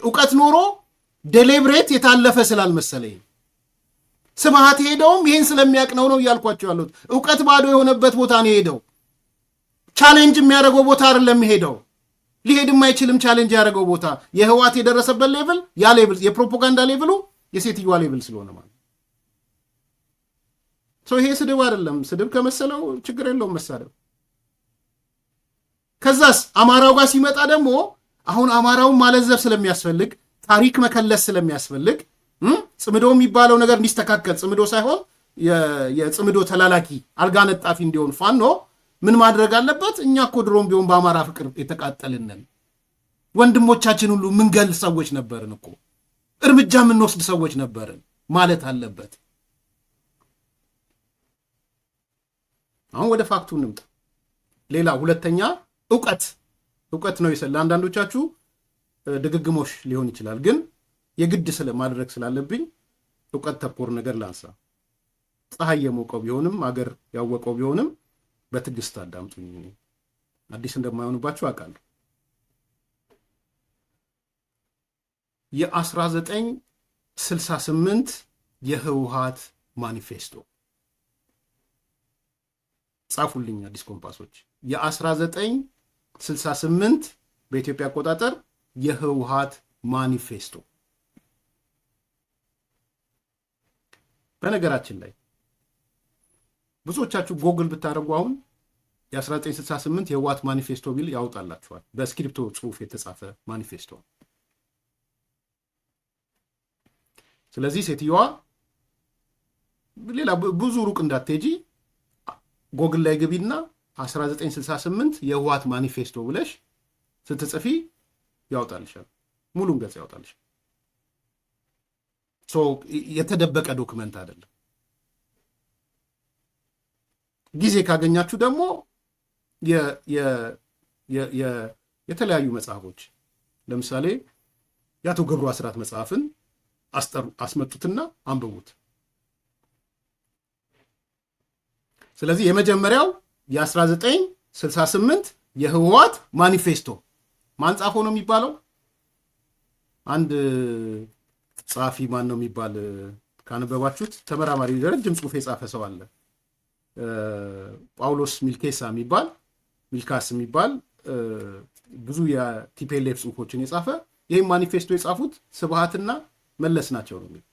እውቀት ኖሮ ዴሊብሬት የታለፈ ስላልመሰለኝ ስብሐት ሄደውም ይህን ስለሚያውቅ ነው እያልኳቸው ያሉት። እውቀት ባዶ የሆነበት ቦታ ነው የሄደው። ቻሌንጅ የሚያደርገው ቦታ አይደለም ሄደው። ሊሄድ የማይችልም ቻሌንጅ ያደረገው ቦታ የህዋት የደረሰበት ሌቭል፣ ያ ሌቭል የፕሮፓጋንዳ ሌቭሉ የሴትዮዋ ሌቭል ስለሆነ ማለት ይሄ ስድብ አይደለም። ስድብ ከመሰለው ችግር የለውም መሳደብ። ከዛስ አማራው ጋር ሲመጣ ደግሞ አሁን አማራውን ማለዘብ ስለሚያስፈልግ ታሪክ መከለስ ስለሚያስፈልግ ጽምዶ የሚባለው ነገር እንዲስተካከል፣ ጽምዶ ሳይሆን የጽምዶ ተላላኪ አልጋ ነጣፊ እንዲሆን ፋኖ ምን ማድረግ አለበት? እኛ እኮ ድሮም ቢሆን በአማራ ፍቅር የተቃጠልንን ወንድሞቻችን ሁሉ ምንገል ሰዎች ነበርን እኮ እርምጃ የምንወስድ ሰዎች ነበርን ማለት አለበት። አሁን ወደ ፋክቱ እንምጣ። ሌላ ሁለተኛ እውቀት ነው ይሰል። ለአንዳንዶቻችሁ ድግግሞሽ ሊሆን ይችላል፣ ግን የግድ ማድረግ ስላለብኝ እውቀት ተኮር ነገር ላንሳ። ፀሐይ የሞቀው ቢሆንም አገር ያወቀው ቢሆንም በትዕግስት አዳምጡኝ። አዲስ እንደማይሆንባችሁ አውቃለሁ። የ1968 የህወሓት ማኒፌስቶ ጻፉልኝ አዲስ ኮምፓሶች። የ1968 በኢትዮጵያ አቆጣጠር የህወሓት ማኒፌስቶ። በነገራችን ላይ ብዙዎቻችሁ ጎግል ብታደርጉ አሁን የ1968 የህወሓት ማኒፌስቶ ቢል ያወጣላችኋል። በስክሪፕቶ ጽሑፍ የተጻፈ ማኒፌስቶ። ስለዚህ ሴትዮዋ ሌላ ብዙ ሩቅ እንዳትሄጂ ጎግል ላይ ግቢና 1968 የህወሓት ማኒፌስቶ ብለሽ ስትጽፊ ያወጣልሻል። ሙሉን ገጽ ያወጣልሻል። የተደበቀ ዶክመንት አይደለም። ጊዜ ካገኛችሁ ደግሞ የተለያዩ መጽሐፎች ለምሳሌ የአቶ ገብሩ አስራት መጽሐፍን አስመጡትና አንብቡት። ስለዚህ የመጀመሪያው የ1968 የህወሓት ማኒፌስቶ ማን ጻፈው ነው የሚባለው? አንድ ጸሐፊ ማን ነው የሚባል ካነበባችሁት፣ ተመራማሪ ረጅም ጽሑፍ የጻፈ ሰው አለ። ጳውሎስ ሚልካስ የሚባል ብዙ የቲፒኤልኤፍ ጽሁፎችን የጻፈ ይህም ማኒፌስቶ የጻፉት ስብሃትና መለስ ናቸው ነው የሚለው።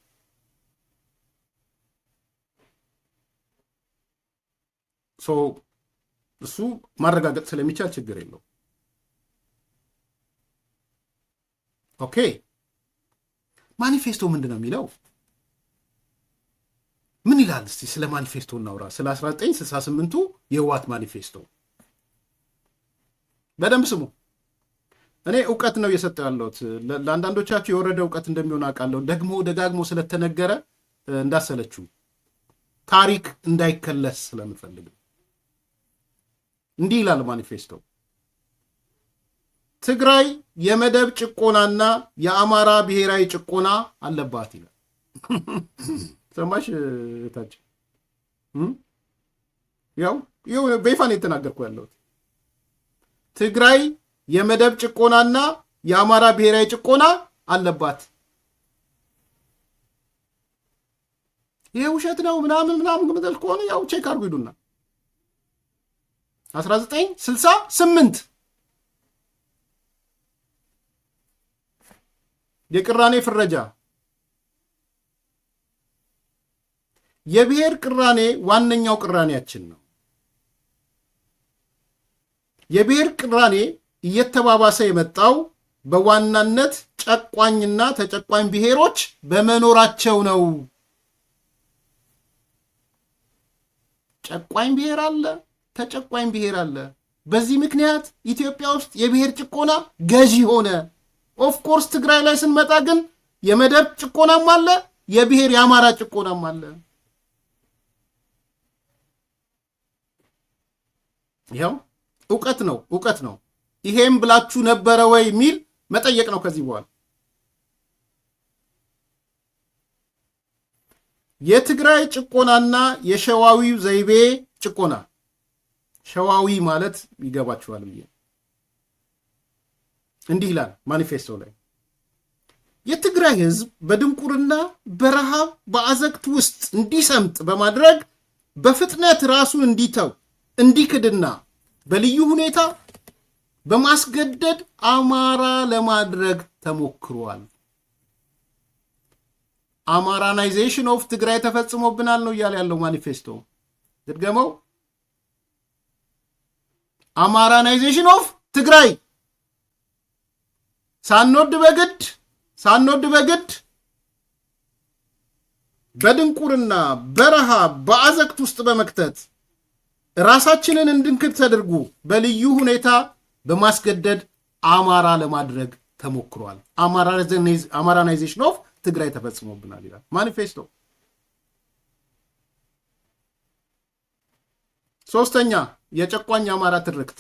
እሱ ማረጋገጥ ስለሚቻል ችግር የለው። ኦኬ ማኒፌስቶ ምንድን ነው የሚለው? ምን ይላል እስቲ ስለ ማኒፌስቶ እናውራ። ስለ 1968ቱ የህወሓት ማኒፌስቶ በደንብ ስሙ። እኔ እውቀት ነው እየሰጠው ያለሁት። ለአንዳንዶቻችሁ የወረደ እውቀት እንደሚሆን አውቃለሁ። ደግሞ ደጋግሞ ስለተነገረ እንዳሰለችሁ ታሪክ እንዳይከለስ ስለምፈልግ እንዲህ ይላል ማኒፌስቶ። ትግራይ የመደብ ጭቆናና የአማራ ብሔራዊ ጭቆና አለባት ይላል። ሰማሽ ታች ያው በይፋን የተናገርኩ ያለሁት ትግራይ የመደብ ጭቆናና የአማራ ብሔራዊ ጭቆና አለባት። ይሄ ውሸት ነው ምናምን ምትል ከሆነ ያው ቼክ አድርጉ ሂዱና 1968 የቅራኔ ፍረጃ። የብሔር ቅራኔ ዋነኛው ቅራኔያችን ነው። የብሔር ቅራኔ እየተባባሰ የመጣው በዋናነት ጨቋኝና ተጨቋኝ ብሔሮች በመኖራቸው ነው። ጨቋኝ ብሔር አለ፣ ተጨቋኝ ብሔር አለ። በዚህ ምክንያት ኢትዮጵያ ውስጥ የብሔር ጭቆና ገዢ ሆነ። ኦፍኮርስ ትግራይ ላይ ስንመጣ ግን የመደብ ጭቆናም አለ፣ የብሔር የአማራ ጭቆናም አለ። ይኸው እውቀት ነው። ይሄም ብላችሁ ነበረ ወይ የሚል መጠየቅ ነው ከዚህ በኋላ። የትግራይ ጭቆናና የሸዋዊው ዘይቤ ጭቆና። ሸዋዊ ማለት ይገባችኋል ብዬ እንዲህ ይላል ማኒፌስቶ ላይ። የትግራይ ህዝብ በድንቁርና በረሃብ በአዘቅት ውስጥ እንዲሰምጥ በማድረግ በፍጥነት ራሱን እንዲተው እንዲክድና በልዩ ሁኔታ በማስገደድ አማራ ለማድረግ ተሞክሯል። አማራናይዜሽን ኦፍ ትግራይ ተፈጽሞብናል ነው እያለ ያለው ማኒፌስቶ። ድገመው። አማራናይዜሽን ኦፍ ትግራይ ሳንወድ በግድ በድንቁርና በረሃ በአዘቅት ውስጥ በመክተት ራሳችንን እንድንክድ ተደርጉ በልዩ ሁኔታ በማስገደድ አማራ ለማድረግ ተሞክሯል። አማራናይዜሽን ኦፍ ትግራይ ተፈጽሞብናል ይላል ማኒፌስቶ። ሶስተኛ የጨቋኝ አማራ ትርክት።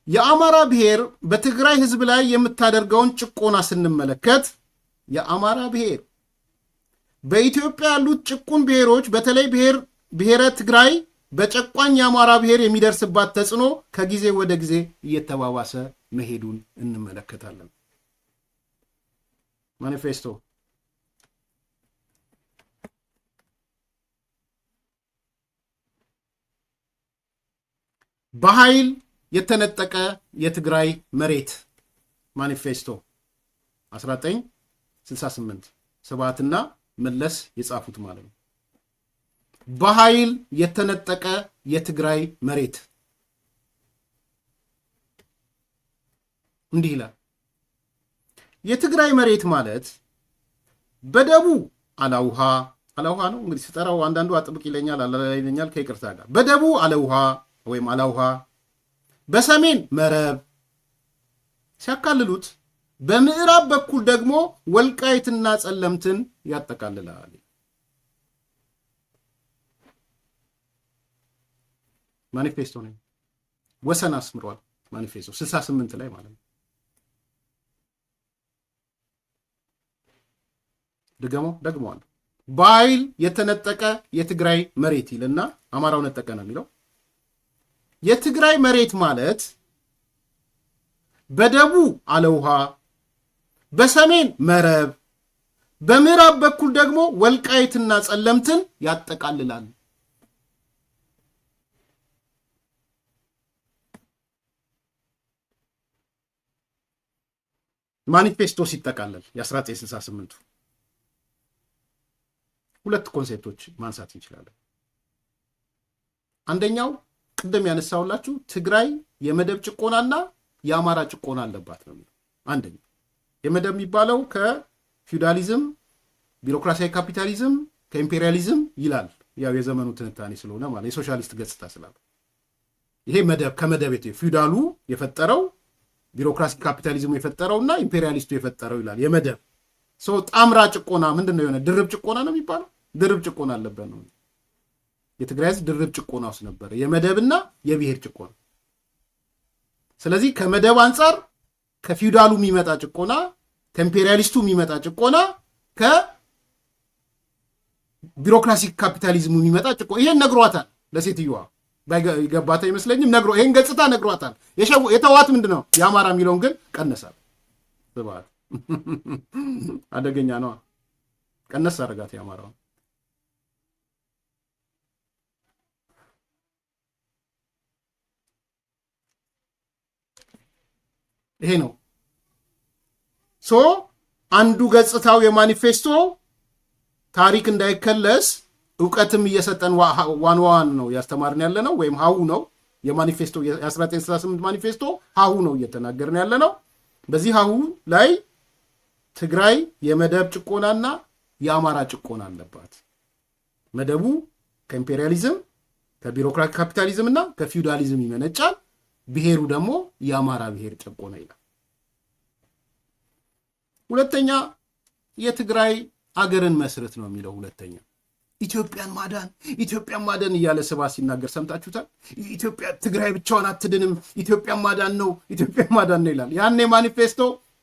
የአማራ ብሔር በትግራይ ህዝብ ላይ የምታደርገውን ጭቆና ስንመለከት የአማራ ብሔር በኢትዮጵያ ያሉት ጭቁን ብሔሮች በተለይ ብሔረ ትግራይ በጨቋኝ የአማራ ብሔር የሚደርስባት ተጽዕኖ ከጊዜ ወደ ጊዜ እየተባባሰ መሄዱን እንመለከታለን። ማኒፌስቶ በኃይል የተነጠቀ የትግራይ መሬት ማኒፌስቶ 1968 ስብሃትና መለስ የጻፉት ማለት ነው። በኃይል የተነጠቀ የትግራይ መሬት እንዲህ ይላል። የትግራይ መሬት ማለት በደቡ አላውሃ ነው እንግዲህ ስጠራው አንዳንዱ አጥብቅ ይለኛል አላይለኛል ከይቅርታ ጋር። በደቡ አለውሃ ወይም አላውሃ፣ በሰሜን መረብ ሲያካልሉት፣ በምዕራብ በኩል ደግሞ ወልቃይትና ጸለምትን ያጠቃልላል። ማኒፌስቶ ነው። ወሰን አስምሯል ማኒፌስቶ 68 ላይ ማለት ነው። ደግመዋል። በኃይል የተነጠቀ የትግራይ መሬት ይልና አማራው ነጠቀ ነው የሚለው። የትግራይ መሬት ማለት በደቡ አለውሃ፣ በሰሜን መረብ፣ በምዕራብ በኩል ደግሞ ወልቃይትና ጸለምትን ያጠቃልላል። ማኒፌስቶ ሲጠቃለል የ1968 ሁለት ኮንሴፕቶች ማንሳት እንችላለን። አንደኛው ቅድም ያነሳውላችሁ ትግራይ የመደብ ጭቆናና የአማራ ጭቆና አለባት ነው። አንደኛው የመደብ የሚባለው ከፊውዳሊዝም፣ ቢሮክራሲያዊ ካፒታሊዝም፣ ከኢምፔሪያሊዝም ይላል። ያው የዘመኑ ትንታኔ ስለሆነ ማለት የሶሻሊስት ገጽታ ስላለ ይሄ መደብ ከመደብ ፊውዳሉ የፈጠረው ቢሮክራሲ ካፒታሊዝሙ የፈጠረውና ኢምፔሪያሊስቱ የፈጠረው ይላል። የመደብ ሰው ጣምራ ጭቆና ምንድነው? የሆነ ድርብ ጭቆና ነው የሚባለው። ድርብ ጭቆና አለበት ነው። የትግራይ ህዝብ ድርብ ጭቆና ውስጥ ነበረ፣ የመደብና የብሔር ጭቆና። ስለዚህ ከመደብ አንጻር ከፊውዳሉ የሚመጣ ጭቆና፣ ከኢምፔሪያሊስቱ የሚመጣ ጭቆና፣ ከቢሮክራሲ ካፒታሊዝሙ የሚመጣ ጭቆና። ይሄን ነግሯታል ለሴትዮዋ። ባይገባታ አይመስለኝም። ይሄን ገጽታ ነግሯታል። የተዋት ምንድነው? የአማራ የሚለውን ግን ቀነሳል። ስብሐት አደገኛ ነው። ቀነስ አደረጋት የአማራውን። ይሄ ነው አንዱ ገጽታው የማኒፌስቶ ታሪክ እንዳይከለስ እውቀትም እየሰጠን ዋን ነው ያስተማርን ያለ ነው፣ ወይም ሀሁ ነው። የማኒፌስቶ የ1968 ማኒፌስቶ ሀሁ ነው እየተናገርን ያለ ነው። በዚህ ሀሁ ላይ ትግራይ የመደብ ጭቆናና የአማራ ጭቆና አለባት። መደቡ ከኢምፔሪያሊዝም፣ ከቢሮክራሲ ካፒታሊዝም እና ከፊውዳሊዝም ይመነጫል። ብሔሩ ደግሞ የአማራ ብሔር ጭቆና ይላል። ሁለተኛ የትግራይ አገርን መስረት ነው የሚለው። ሁለተኛ ኢትዮጵያን ማዳን እያለ ስብሐት ሲናገር ሰምታችሁታል። ኢትዮጵያ ትግራይ ብቻዋን አትድንም፣ ኢትዮጵያን ማዳን ነው ይላል። ያኔ ማኒፌስቶ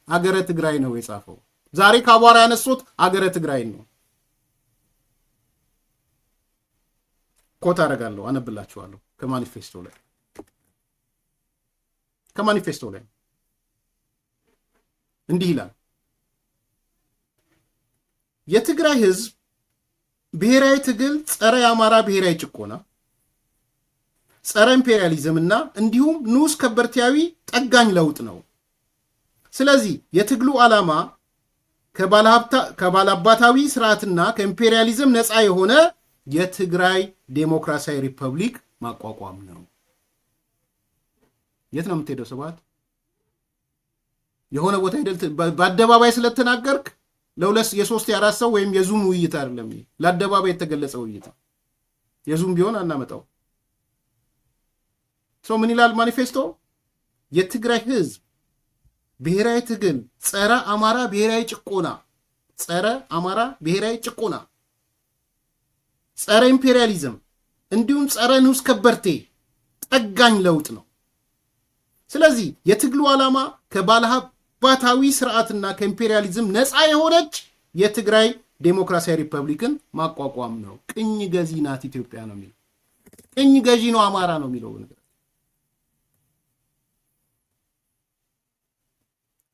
አገረ ትግራይ ነው የጻፈው። ዛሬ ከአቧራ ያነሱት አገረ ትግራይ ነው። ኮት አደርጋለሁ፣ አነብላችኋለሁ ከማኒፌስቶ ላይ እንዲህ ይላል። የትግራይ ህዝብ ብሔራዊ ትግል ጸረ የአማራ ብሔራዊ ጭቆና፣ ጸረ ኢምፔሪያሊዝምና እንዲሁም ንዑስ ከበርቴያዊ ጠጋኝ ለውጥ ነው። ስለዚህ የትግሉ ዓላማ ከባላባታዊ ስርዓትና ከኢምፔሪያሊዝም ነፃ የሆነ የትግራይ ዴሞክራሲያዊ ሪፐብሊክ ማቋቋም ነው። የት ነው የምትሄደው ስብሐት? የሆነ ቦታ ሄደል በአደባባይ ስለተናገርክ የሶስት የአራት ሰው ወይም የዙም ውይይት አይደለም። ለአደባባይ የተገለጸ ውይይት የዙም ቢሆን አናመጣው። ምን ይላል ማኒፌስቶ? የትግራይ ህዝብ ብሔራዊ ትግል ጸረ አማራ ብሔራዊ ጭቆና፣ ጸረ ኢምፔሪያሊዝም እንዲሁም ጸረ ንዑስ ከበርቴ ጠጋኝ ለውጥ ነው። ስለዚህ የትግሉ ዓላማ ከባለሀባታዊ ስርዓትና ከኢምፔሪያሊዝም ነፃ የሆነች የትግራይ ዴሞክራሲያዊ ሪፐብሊክን ማቋቋም ነው። ቅኝ ገዢ ናት ኢትዮጵያ ነው የሚለው። ቅኝ ገዢ ነው አማራ ነው የሚለው ነገር።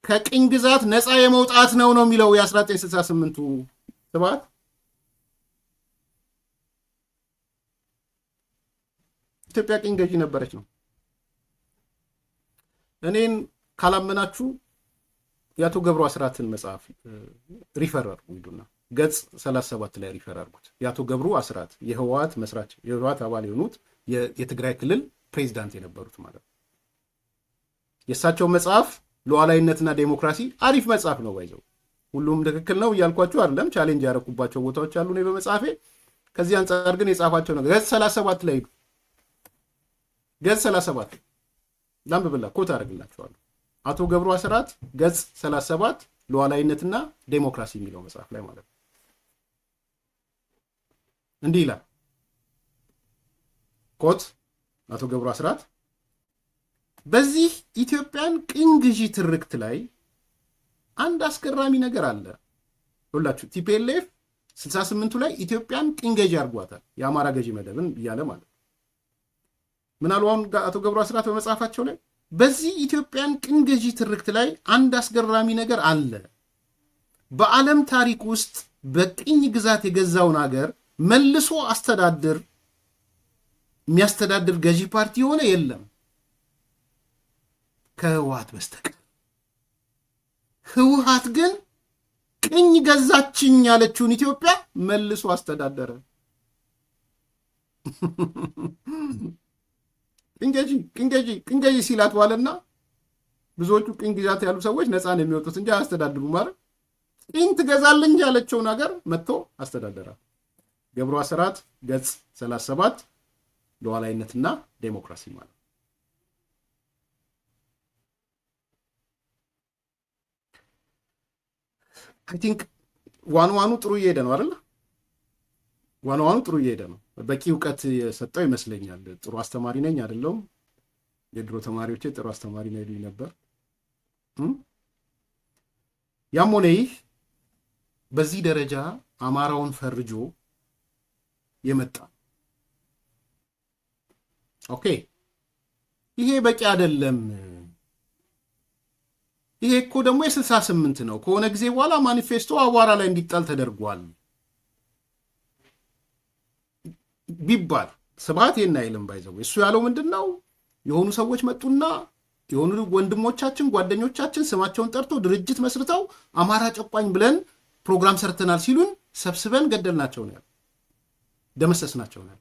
ከቅኝ ግዛት ነፃ የመውጣት ነው የሚለው የ1968ቱ ስብሐት። ኢትዮጵያ ቅኝ ገዢ ነበረች ነው። እኔን ካላመናችሁ የአቶ ገብሩ አስራትን መጽሐፍ ሪፈር አድርጉ፣ ሂዱና ገጽ 37 ላይ ሪፈር አድርጉት። የአቶ ገብሩ አስራት የህወሓት መስራች፣ የህወሓት አባል የሆኑት የትግራይ ክልል ፕሬዚዳንት የነበሩት ማለት ነው። የእሳቸው መጽሐፍ ሉዓላዊነትና ዴሞክራሲ አሪፍ መጽሐፍ ነው። ባይዘው ሁሉም ትክክል ነው እያልኳችሁ አይደለም። ቻሌንጅ ያደረኩባቸው ቦታዎች አሉ ነው በመጽሐፌ። ከዚህ አንጻር ግን የጻፋቸው ነገር ገጽ 37 ላይ ሂዱ። ገጽ 37 ላምብብላ ኮት አደርግላችኋለሁ። አቶ ገብሩ አስራት ገጽ 37 ሉዓላዊነትና ዴሞክራሲ የሚለው መጽሐፍ ላይ ማለት ነው። እንዲህ ይላል ኮት አቶ ገብሩ አስራት በዚህ ኢትዮጵያን ቅኝ ግዢ ትርክት ላይ አንድ አስገራሚ ነገር አለ። ሁላችሁ ቲፒኤልኤፍ 68ቱ ላይ ኢትዮጵያን ቅኝ ገዢ አድርጓታል፣ የአማራ ገዢ መደብን እያለ ማለት ነው። ምናልባት አቶ ገብሩ አስራት በመጽሐፋቸው ላይ በዚህ ኢትዮጵያን ቅኝ ገዢ ትርክት ላይ አንድ አስገራሚ ነገር አለ። በዓለም ታሪክ ውስጥ በቅኝ ግዛት የገዛውን ሀገር መልሶ የሚያስተዳድር ገዢ ፓርቲ የሆነ የለም ከህወሓት በስተቀር። ህወሓት ግን ቅኝ ገዛችኝ ያለችውን ኢትዮጵያ መልሶ አስተዳደረ። ቅንገጂ ሲላት ዋለና ብዙዎቹ ቅኝ ግዛት ያሉ ሰዎች ነፃ ነው የሚወጡት እንጂ አያስተዳድሩ ማለት ቅኝ ትገዛለኝ ያለችው ነገር መጥቶ አስተዳደራል። ገብሩ አስራት ገጽ 37 ሉዓላዊነትና ዴሞክራሲ ማለት አይ ቲንክ ዋኑ ጥሩ እየሄደ ነው አይደል? ዋኑ ጥሩ እየሄደ ነው። በቂ እውቀት የሰጠው ይመስለኛል። ጥሩ አስተማሪ ነኝ አይደለሁም? የድሮ ተማሪዎቼ ጥሩ አስተማሪ ነው ይሉኝ ነበር። ያም ሆነ ይህ በዚህ ደረጃ አማራውን ፈርጆ የመጣ ኦኬ፣ ይሄ በቂ አይደለም። ይሄ እኮ ደግሞ የ68 ነው። ከሆነ ጊዜ በኋላ ማኒፌስቶ አቧራ ላይ እንዲጣል ተደርጓል ቢባል ስብሐት ይሄን አይልም። ባይዘው እሱ ያለው ምንድን ነው? የሆኑ ሰዎች መጡና የሆኑ ወንድሞቻችን ጓደኞቻችን ስማቸውን ጠርቶ ድርጅት መስርተው አማራ ጨቋኝ ብለን ፕሮግራም ሰርተናል ሲሉን ሰብስበን ገደልናቸው ነው፣ ደመሰስናቸው ነው።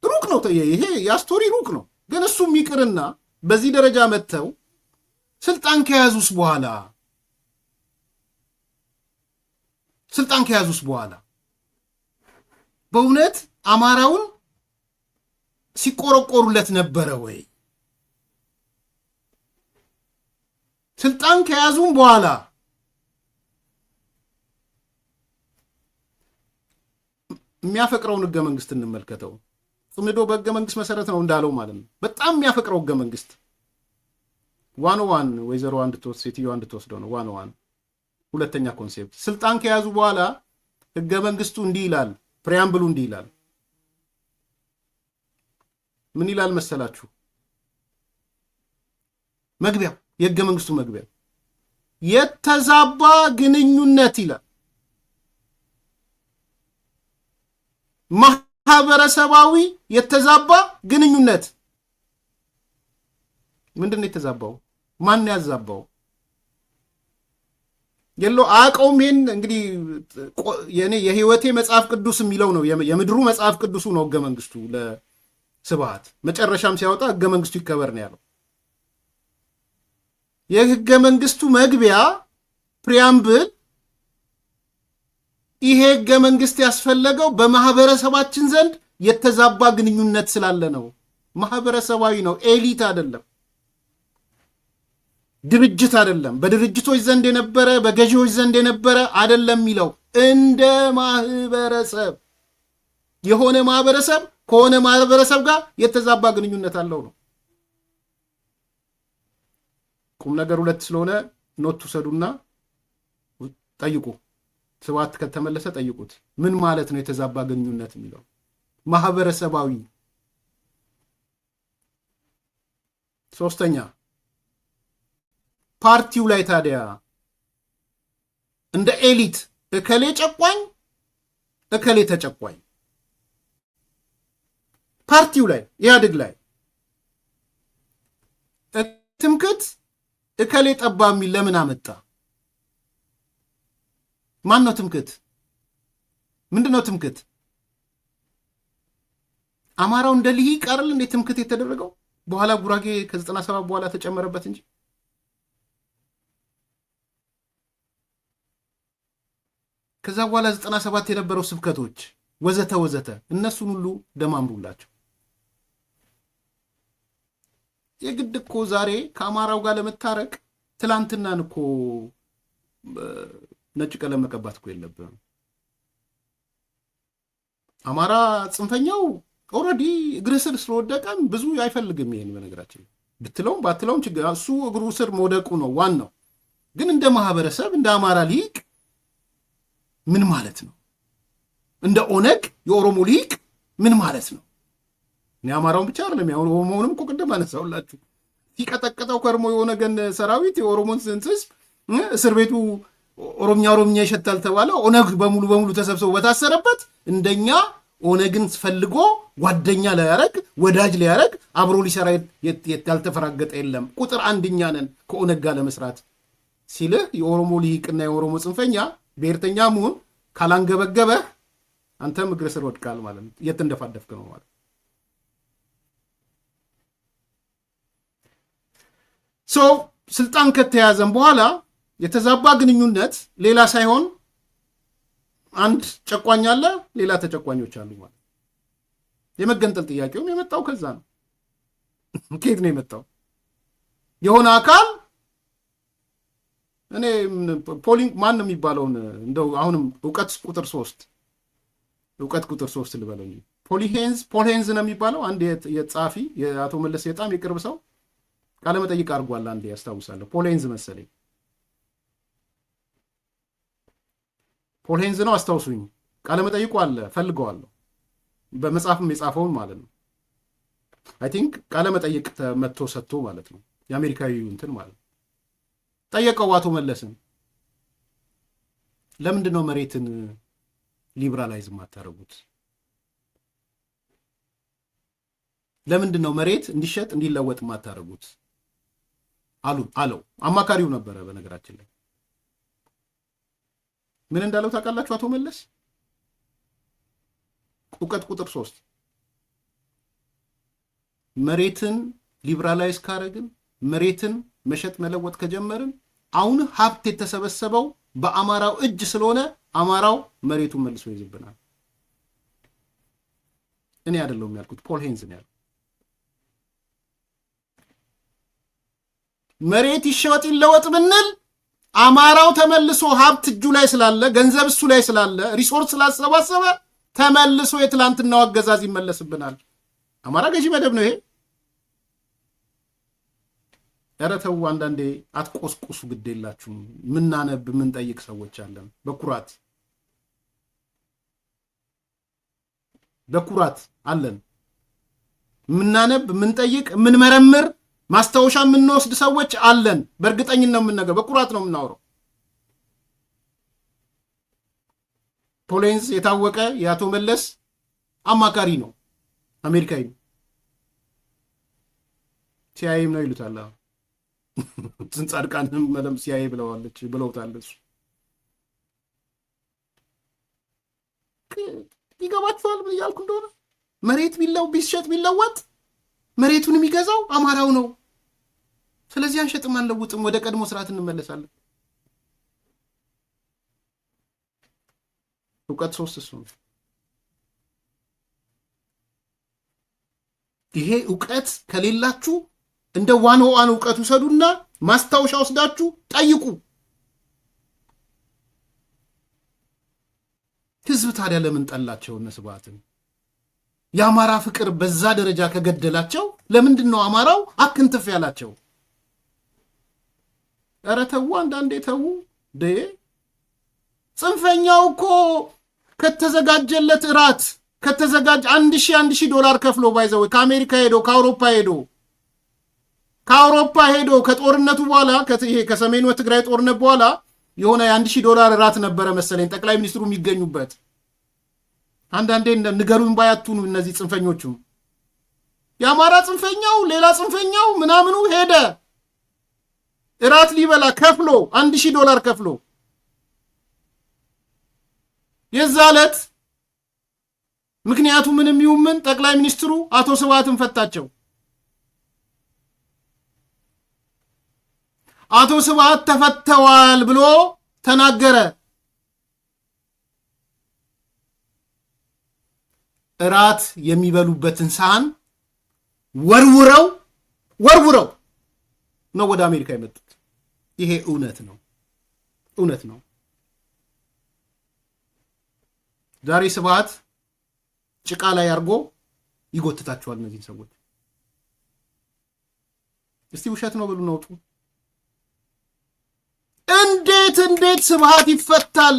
ሩቅ ነው ይሄ ያ ስቶሪ ሩቅ ነው። ግን እሱ ይቅርና በዚህ ደረጃ መጥተው ስልጣን ከያዙስ በኋላ በእውነት አማራውን ሲቆረቆሩለት ነበረ ወይ? ስልጣን ከያዙም በኋላ የሚያፈቅረውን ህገ መንግስት እንመልከተው። ጽምዶ በህገ መንግስት መሰረት ነው እንዳለው ማለት ነው። በጣም የሚያፈቅረው ህገ መንግስት 101 ወይዘሮ ሴትዮዋ እንድትወስደው ነው። 101 ሁለተኛ ኮንሴፕት ስልጣን ከያዙ በኋላ ህገ መንግስቱ እንዲህ ይላል። ፕሪያምብሉ እንዲህ ይላል። ምን ይላል መሰላችሁ? መግቢያው የህገ መንግስቱ መግቢያ የተዛባ ግንኙነት ይላል። ማህበረሰባዊ የተዛባ ግንኙነት ምንድን ነው የተዛባው? ማን ያዛባው? የሎ አቀውም ይሄን እንግዲህ የኔ የህይወቴ መጽሐፍ ቅዱስ የሚለው ነው። የምድሩ መጽሐፍ ቅዱሱ ነው ህገ መንግስቱ ለስብሐት። መጨረሻም ሲያወጣ ህገ መንግስቱ ይከበር ነው ያለው። የህገ መንግስቱ መግቢያ ፕሪያምብል ይሄ ህገ መንግስት ያስፈለገው በማህበረሰባችን ዘንድ የተዛባ ግንኙነት ስላለ ነው። ማህበረሰባዊ ነው፣ ኤሊት አይደለም፣ ድርጅት አይደለም፣ በድርጅቶች ዘንድ የነበረ በገዢዎች ዘንድ የነበረ አይደለም የሚለው እንደ ማህበረሰብ የሆነ ማህበረሰብ ከሆነ ማህበረሰብ ጋር የተዛባ ግንኙነት አለው ነው። ቁም ነገር ሁለት ስለሆነ ኖት ውሰዱና ጠይቁ። ስብሐት ከተመለሰ ጠይቁት። ምን ማለት ነው የተዛባ ግንኙነት የሚለው? ማህበረሰባዊ። ሶስተኛ ፓርቲው ላይ ታዲያ እንደ ኤሊት እከሌ ጨቋኝ እከሌ ተጨቋኝ፣ ፓርቲው ላይ ኢህአዴግ ላይ ትምክህት እከሌ ጠባ የሚል ለምን አመጣ? ማን ነው ትምክህት? ምንድነው ትምክህት? አማራው እንደ ልሂቅ አይደል እንደ ትምክህት የተደረገው? በኋላ ጉራጌ ከ97 በኋላ ተጨመረበት እንጂ ከዛ በኋላ 97 የነበረው ስብከቶች ወዘተ ወዘተ እነሱን ሁሉ ደማምሩላቸው። የግድ እኮ ዛሬ ከአማራው ጋር ለመታረቅ ትላንትናን እኮ ነጭ ቀለም መቀባት እኮ የለብንም። አማራ ጽንፈኛው ኦልሬዲ እግር ስር ስለወደቀም ብዙ አይፈልግም። ይሄን በነገራችን ብትለውም ባትለውም ችግር እሱ እግሩ ስር መውደቁ ነው ዋናው። ግን እንደ ማህበረሰብ እንደ አማራ ሊቅ ምን ማለት ነው? እንደ ኦነግ የኦሮሞ ሊቅ ምን ማለት ነው? እኔ አማራውን ብቻ አይደለም ያው ኦሮሞውንም እኮ ቅድም አነሳውላችሁ። ሲቀጠቅጠው ከርሞ የኦነግን ሰራዊት የኦሮሞን ህዝብ እስር ቤቱ ኦሮምኛ ይሸታል ተባለ። ኦነግ በሙሉ ተሰብስቦ በታሰረበት እንደኛ ኦነግን ፈልጎ ጓደኛ ሊያረግ ወዳጅ ሊያረግ አብሮ ሊሰራ ያልተፈራገጠ የለም፣ ቁጥር አንድኛ ነን ከኦነግ ጋር ለመስራት ሲልህ የኦሮሞ ልሂቅና የኦሮሞ ጽንፈኛ ብሔርተኛ መሆን ካላንገበገበህ አንተም እግር ስር ወድቃል ማለት ነው። የት እንደፋደፍክ ነው ማለት። ስልጣን ከተያዘም በኋላ የተዛባ ግንኙነት ሌላ ሳይሆን አንድ ጨቋኝ አለ፣ ሌላ ተጨቋኞች አሉ ማለት። የመገንጠል ጥያቄውም የመጣው ከዛ ነው። ከየት ነው የመጣው? የሆነ አካል እኔ ፖሊንግ ማን ነው የሚባለውን እንደው አሁንም እውቀት ቁጥር 3 ልበለው። ፖል ሄንዝ ነው የሚባለው አንድ የጸሐፊ የአቶ መለስ በጣም የቅርብ ሰው ቃለ መጠይቅ አድርጓል። አንዴ ያስታውሳለሁ። ፖል ሄንዝ መሰለኝ። ፖል ሄንዝ ነው አስታውሱኝ። ቃለ መጠይቁ አለ ፈልገዋለሁ። በመጽሐፍም የጻፈውን ማለት ነው። አይ ቲንክ ቃለ መጠይቅ መጥቶ ሰጥቶ ማለት ነው። የአሜሪካዊ እንትን ማለት ነው። ጠየቀው አቶ መለስን ለምንድን ነው መሬትን ሊብራላይዝ ማታረጉት? ለምንድን ነው መሬት እንዲሸጥ እንዲለወጥ ማታረጉት አለው። አማካሪው ነበረ በነገራችን ላይ። ምን እንዳለው ታውቃላችሁ? አቶ መለስ እውቀት ቁጥር 3 መሬትን ሊብራላይዝ ካረግን፣ መሬትን መሸጥ መለወጥ ከጀመርን አሁን ሀብት የተሰበሰበው በአማራው እጅ ስለሆነ አማራው መሬቱን መልሶ ይዝብናል። እኔ አይደለሁም ያልኩት፣ ፖል ሄንዝ ነው ያልኩት። መሬት ይሸወጥ ይለወጥ ብንል አማራው ተመልሶ ሀብት እጁ ላይ ስላለ፣ ገንዘብ እሱ ላይ ስላለ፣ ሪሶርስ ስላሰባሰበ ተመልሶ የትላንትናው አገዛዝ ይመለስብናል። አማራ ገዢ መደብ ነው ይሄ። ኧረ ተው፣ አንዳንዴ አትቆስቁሱ፣ ግድ የላችሁም። ምናነብ ምንጠይቅ ሰዎች አለን። በኩራት አለን። ምናነብ ምንጠይቅ ምንመረምር ማስታወሻ የምንወስድ ሰዎች አለን። በእርግጠኝነት ነው የምንነገር፣ በኩራት ነው የምናወራው። ፖል ሄንዝ የታወቀ የአቶ መለስ አማካሪ ነው፣ አሜሪካዊ ነው። ሲአይኤም ነው ይሉታል። ጻድቃንም መለም ሲአይኤ ብለውታል። እሱ ይገባችኋል ምን እያልኩ እንደሆነ። መሬት ቢሸጥ ቢለወጥ መሬቱን የሚገዛው አማራው ነው። ስለዚህ አንሸጥም አንለውጥም፣ ወደ ቀድሞ ስርዓት እንመለሳለን። እውቀት 3 እሱ ነው። ይሄ እውቀት ከሌላችሁ እንደ ዋን እውቀት ውሰዱና ማስታወሻ ወስዳችሁ ጠይቁ። ህዝብ ታዲያ ለምን ጠላቸው? እነ ስብሃትን የአማራ ፍቅር በዛ ደረጃ ከገደላቸው ለምንድን ነው አማራው አክንትፍ ያላቸው? ኧረ ተው፣ አንዳንዴ ተው። ጽንፈኛው እኮ ከተዘጋጀለት እራት ከተዘጋጀ $1,000 ከፍሎ ባይዘው ከአሜሪካ ሄዶ ከአውሮፓ ሄዶ ከጦርነቱ በኋላ ከሰሜኑ ትግራይ ጦርነት በኋላ የሆነ $1,000 እራት ነበረ መሰለኝ ጠቅላይ ሚኒስትሩ የሚገኙበት። አንዳንዴ ንገሩን ባያቱኑ እነዚህ ጽንፈኞቹ። የአማራ ጽንፈኛው ሌላ ጽንፈኛው ምናምኑ ሄደ እራት ሊበላ ከፍሎ $1,000 ከፍሎ የዛ ዕለት ምክንያቱ ምንም ይሁን ምን ጠቅላይ ሚኒስትሩ አቶ ስብሃትን ፈታቸው። አቶ ስብሃት ተፈተዋል ብሎ ተናገረ። እራት የሚበሉበትን ሳህን ወርውረው ነው ወደ አሜሪካ የመጡት። ይሄ እውነት ነው። ዛሬ ስብሃት ጭቃ ላይ አድርጎ ይጎትታቸዋል እነዚህን ሰዎች። እስቲ ውሸት ነው ብሉ ነውጡ። እንዴት ስብሃት ይፈታል?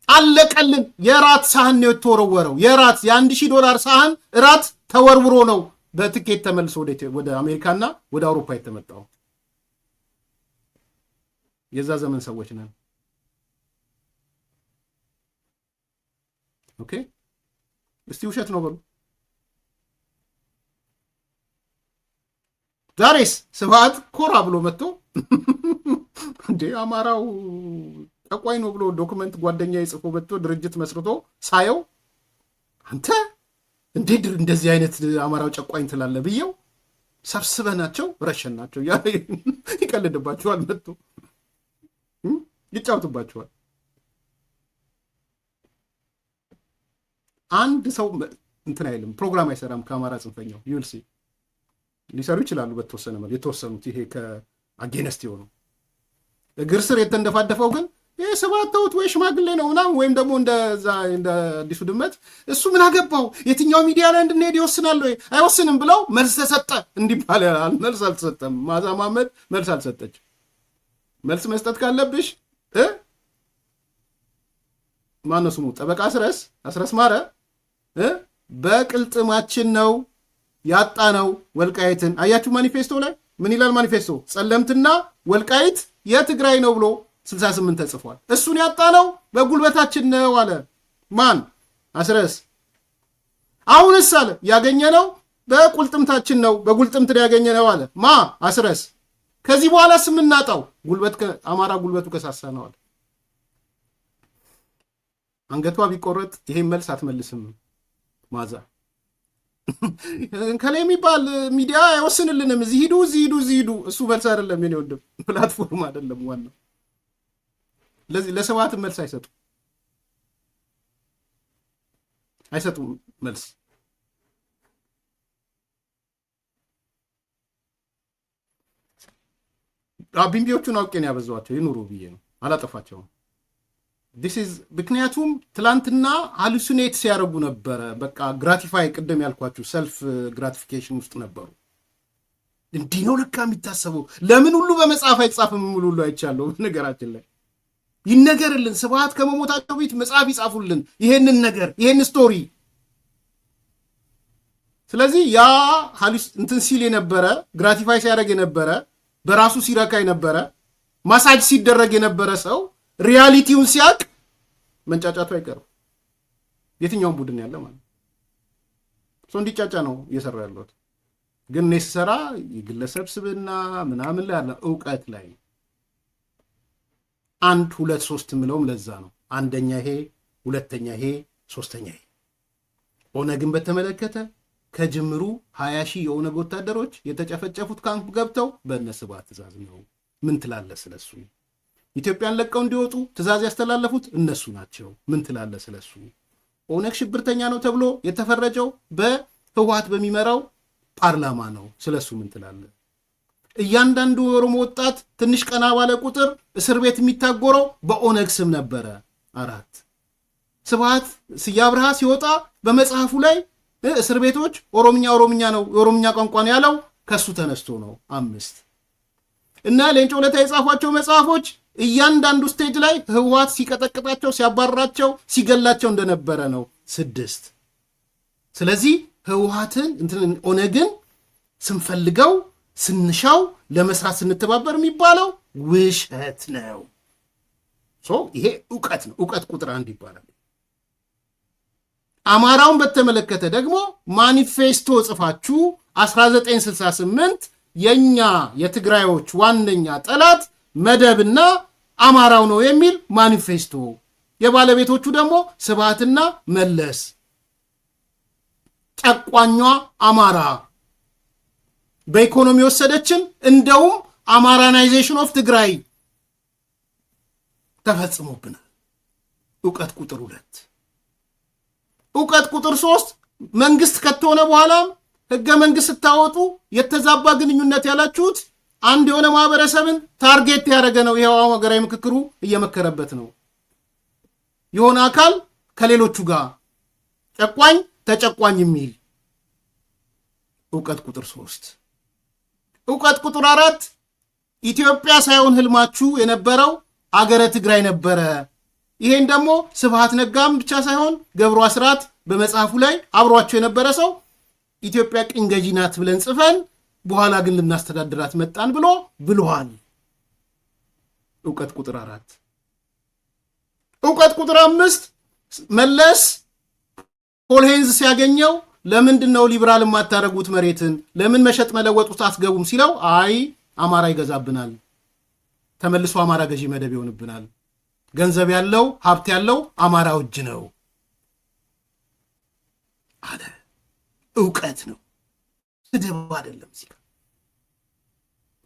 አለቀልን። የራት ሳህን ነው የተወረወረው። የራት $1,000 ሳህን ራት ተወርውሮ ነው በትኬት ተመልሶ ወደ አሜሪካና ወደ አውሮፓ የተመጣው። የዛ ዘመን ሰዎች ነን። ኦኬ፣ እስቲ ውሸት ነው በሉ። ዛሬስ ስብሃት ኮራ ብሎ መጥቶ እንዴ አማራው ጨቋኝ ነው ብሎ ዶክመንት ጓደኛ ጽፎ መጥቶ ድርጅት መስርቶ ሳየው አንተ እንዴት እንደዚህ አይነት አማራው ጨቋኝ ትላለህ ብየው ሰብስበናቸው ረሸናቸው። ይቀልድባቸዋል፣ መጥቶ ይጫውትባቸዋል። አንድ ሰው እንትን አይልም፣ ፕሮግራም አይሰራም ከአማራ ጽንፈኛው ዩልሲ ሊሰሩ ይችላሉ በተወሰነ መልኩ የተወሰኑት ይሄ ከአጌነስት የሆነው እግር ስር የተንደፋደፈው ግን ይህ ስብሃት ተውት ወይ ሽማግሌ ነው ምናምን ወይም ደግሞ እንደ አዲሱ ድመት እሱ ምን አገባው የትኛው ሚዲያ ላይ እንድንሄድ ይወስናል ወይ አይወስንም ብለው መልስ ተሰጠ እንዲባል መልስ አልተሰጠም። ማዛ ማመድ መልስ አልሰጠች። መልስ መስጠት ካለብሽ ማነው ስሙ ጠበቃ አስረስ ማረ በቅልጥማችን ነው ያጣ ነው ወልቃይትን። አያችሁ ማኒፌስቶ ላይ ምን ይላል? ማኒፌስቶ ጸለምትና ወልቃይት የትግራይ ነው ብሎ 68 ተጽፏል። እሱን ያጣ ነው በጉልበታችን ነው አለ ማን? አስረስ። አሁንስ አለ ያገኘ ነው በቁልጥምታችን ነው በጉልጥምት ያገኘ ነው አለ ማ? አስረስ። ከዚህ በኋላ ስምናጣው ጉልበት አማራ ጉልበቱ ከሳሳ ነው አለ። አንገቷ ቢቆረጥ ይሄን መልስ አትመልስም ማዛ። ከላይ የሚባል ሚዲያ አይወስንልንም። እዚህ ሂዱ። እሱ መልስ አይደለም የኔ ወንድም፣ ፕላትፎርም አይደለም ዋናው። ለዚህ ለስብሃት መልስ አይሰጡም መልስ። ቢምቢዎቹን አውቄ ነው ያበዛኋቸው፣ ይኑሩ ብዬ ነው፣ አላጠፋቸውም። ምክንያቱም ትላንትና ሃሉሲኔት ሲያደርጉ ነበረ። በቃ ግራቲፋይ ቅድም ያልኳችሁ ሰልፍ ግራቲፊኬሽን ውስጥ ነበሩ። እንዲህ ነው ልካ የሚታሰበው። ለምን ሁሉ በመጽሐፍ አይጻፍም? ሙሉ ሁሉ አይቻለሁ። ነገራችን ላይ ይነገርልን። ስብሃት ከመሞታቸው ቤት መጽሐፍ ይጻፉልን ይሄንን ነገር ይሄን ስቶሪ። ስለዚህ ያ እንትን ሲል የነበረ ግራቲፋይ ሲያደርግ የነበረ በራሱ ሲረካ የነበረ ማሳጅ ሲደረግ የነበረ ሰው ሪያሊቲውን ሲያቅ መንጫጫቱ አይቀርም። የትኛውም ቡድን ያለ ማለት ሰው እንዲጫጫ ነው እየሰራ ያለሁት። ግን እኔ ስሰራ የግለሰብ ስብዕና ምናምን ላይ ያለ እውቀት ላይ 1 2 3 የምለውም ለዛ ነው። አንደኛ ይሄ፣ ሁለተኛ ይሄ፣ ሶስተኛ ይሄ። ኦነግን በተመለከተ ከጅምሩ 20 ሺህ የኦነግ ወታደሮች የተጨፈጨፉት ካምፕ ገብተው በእነ ስብሃት ትእዛዝ ነው። ምን ትላለህ ስለሱ? ኢትዮጵያን ለቀው እንዲወጡ ትእዛዝ ያስተላለፉት እነሱ ናቸው። ምን ትላለህ ስለሱ? ኦነግ ሽብርተኛ ነው ተብሎ የተፈረጀው በህወሓት በሚመራው ፓርላማ ነው። ስለሱ ምን ትላለህ? እያንዳንዱ የኦሮሞ ወጣት ትንሽ ቀና ባለ ቁጥር እስር ቤት የሚታጎረው በኦነግ ስም ነበረ። 4 ስብሃት ስያብርሃ ሲወጣ በመጽሐፉ ላይ እስር ቤቶች ኦሮምኛ ነው የኦሮምኛ ቋንቋ ነው ያለው ከሱ ተነስቶ ነው። 5 እና ሌንጮ ለታ የጻፏቸው መጽሐፎች እያንዳንዱ ስቴጅ ላይ ህወሓት ሲቀጠቅጣቸው ሲያባራቸው ሲገላቸው እንደነበረ ነው። 6 ስለዚህ ህወሓትን ኦነግን ስንፈልገው ስንሻው ለመስራት ስንተባበር የሚባለው ውሸት ነው። ይሄ እውቀት ነው። እውቀት ቁጥር 1 ይባላል። አማራውን በተመለከተ ደግሞ ማኒፌስቶ ጽፋችሁ 1968 የኛ የትግራዮች ዋነኛ ጠላት መደብና አማራው ነው የሚል ማኒፌስቶ፣ የባለቤቶቹ ደግሞ ስብሃትና መለስ፣ ጨቋኟ አማራ በኢኮኖሚ ወሰደችን፣ እንደውም አማራናይዜሽን ኦፍ ትግራይ ተፈጽሞብናል። እውቀት ቁጥር 2። እውቀት ቁጥር 3 መንግስት ከተሆነ በኋላም ህገ መንግስት ስታወጡ የተዛባ ግንኙነት ያላችሁት አንድ የሆነ ማህበረሰብን ታርጌት ያደረገ ነው። ይሄው ሀገራዊ ምክክሩ እየመከረበት ነው። የሆነ አካል ከሌሎቹ ጋር ጨቋኝ ተጨቋኝ የሚል እውቀት ቁጥር 3። እውቀት ቁጥር 4 ኢትዮጵያ ሳይሆን ህልማችሁ የነበረው አገረ ትግራይ ነበረ። ይሄን ደግሞ ስብሃት ነጋም ብቻ ሳይሆን ገብሩ አስራት በመጽሐፉ ላይ አብሯቸው የነበረ ሰው ኢትዮጵያ ቅኝ ገዢ ናት ብለን ጽፈን በኋላ ግን ልናስተዳድራት መጣን ብሏል። እውቀት ቁጥር 4። እውቀት ቁጥር 5 መለስ ፖል ሄንዝ ሲያገኘው ለምንድን ነው ሊበራል የማታደርጉት? መሬትን ለምን መሸጥ መለወጥ ውስጥ አትገቡም ሲለው አይ አማራ ይገዛብናል፣ ተመልሶ አማራ ገዢ መደብ ይሆንብናል፣ ገንዘብ ያለው ሀብት ያለው አማራው እጅ ነው አለ። እውቀት ነው፣ ስድብ አይደለም።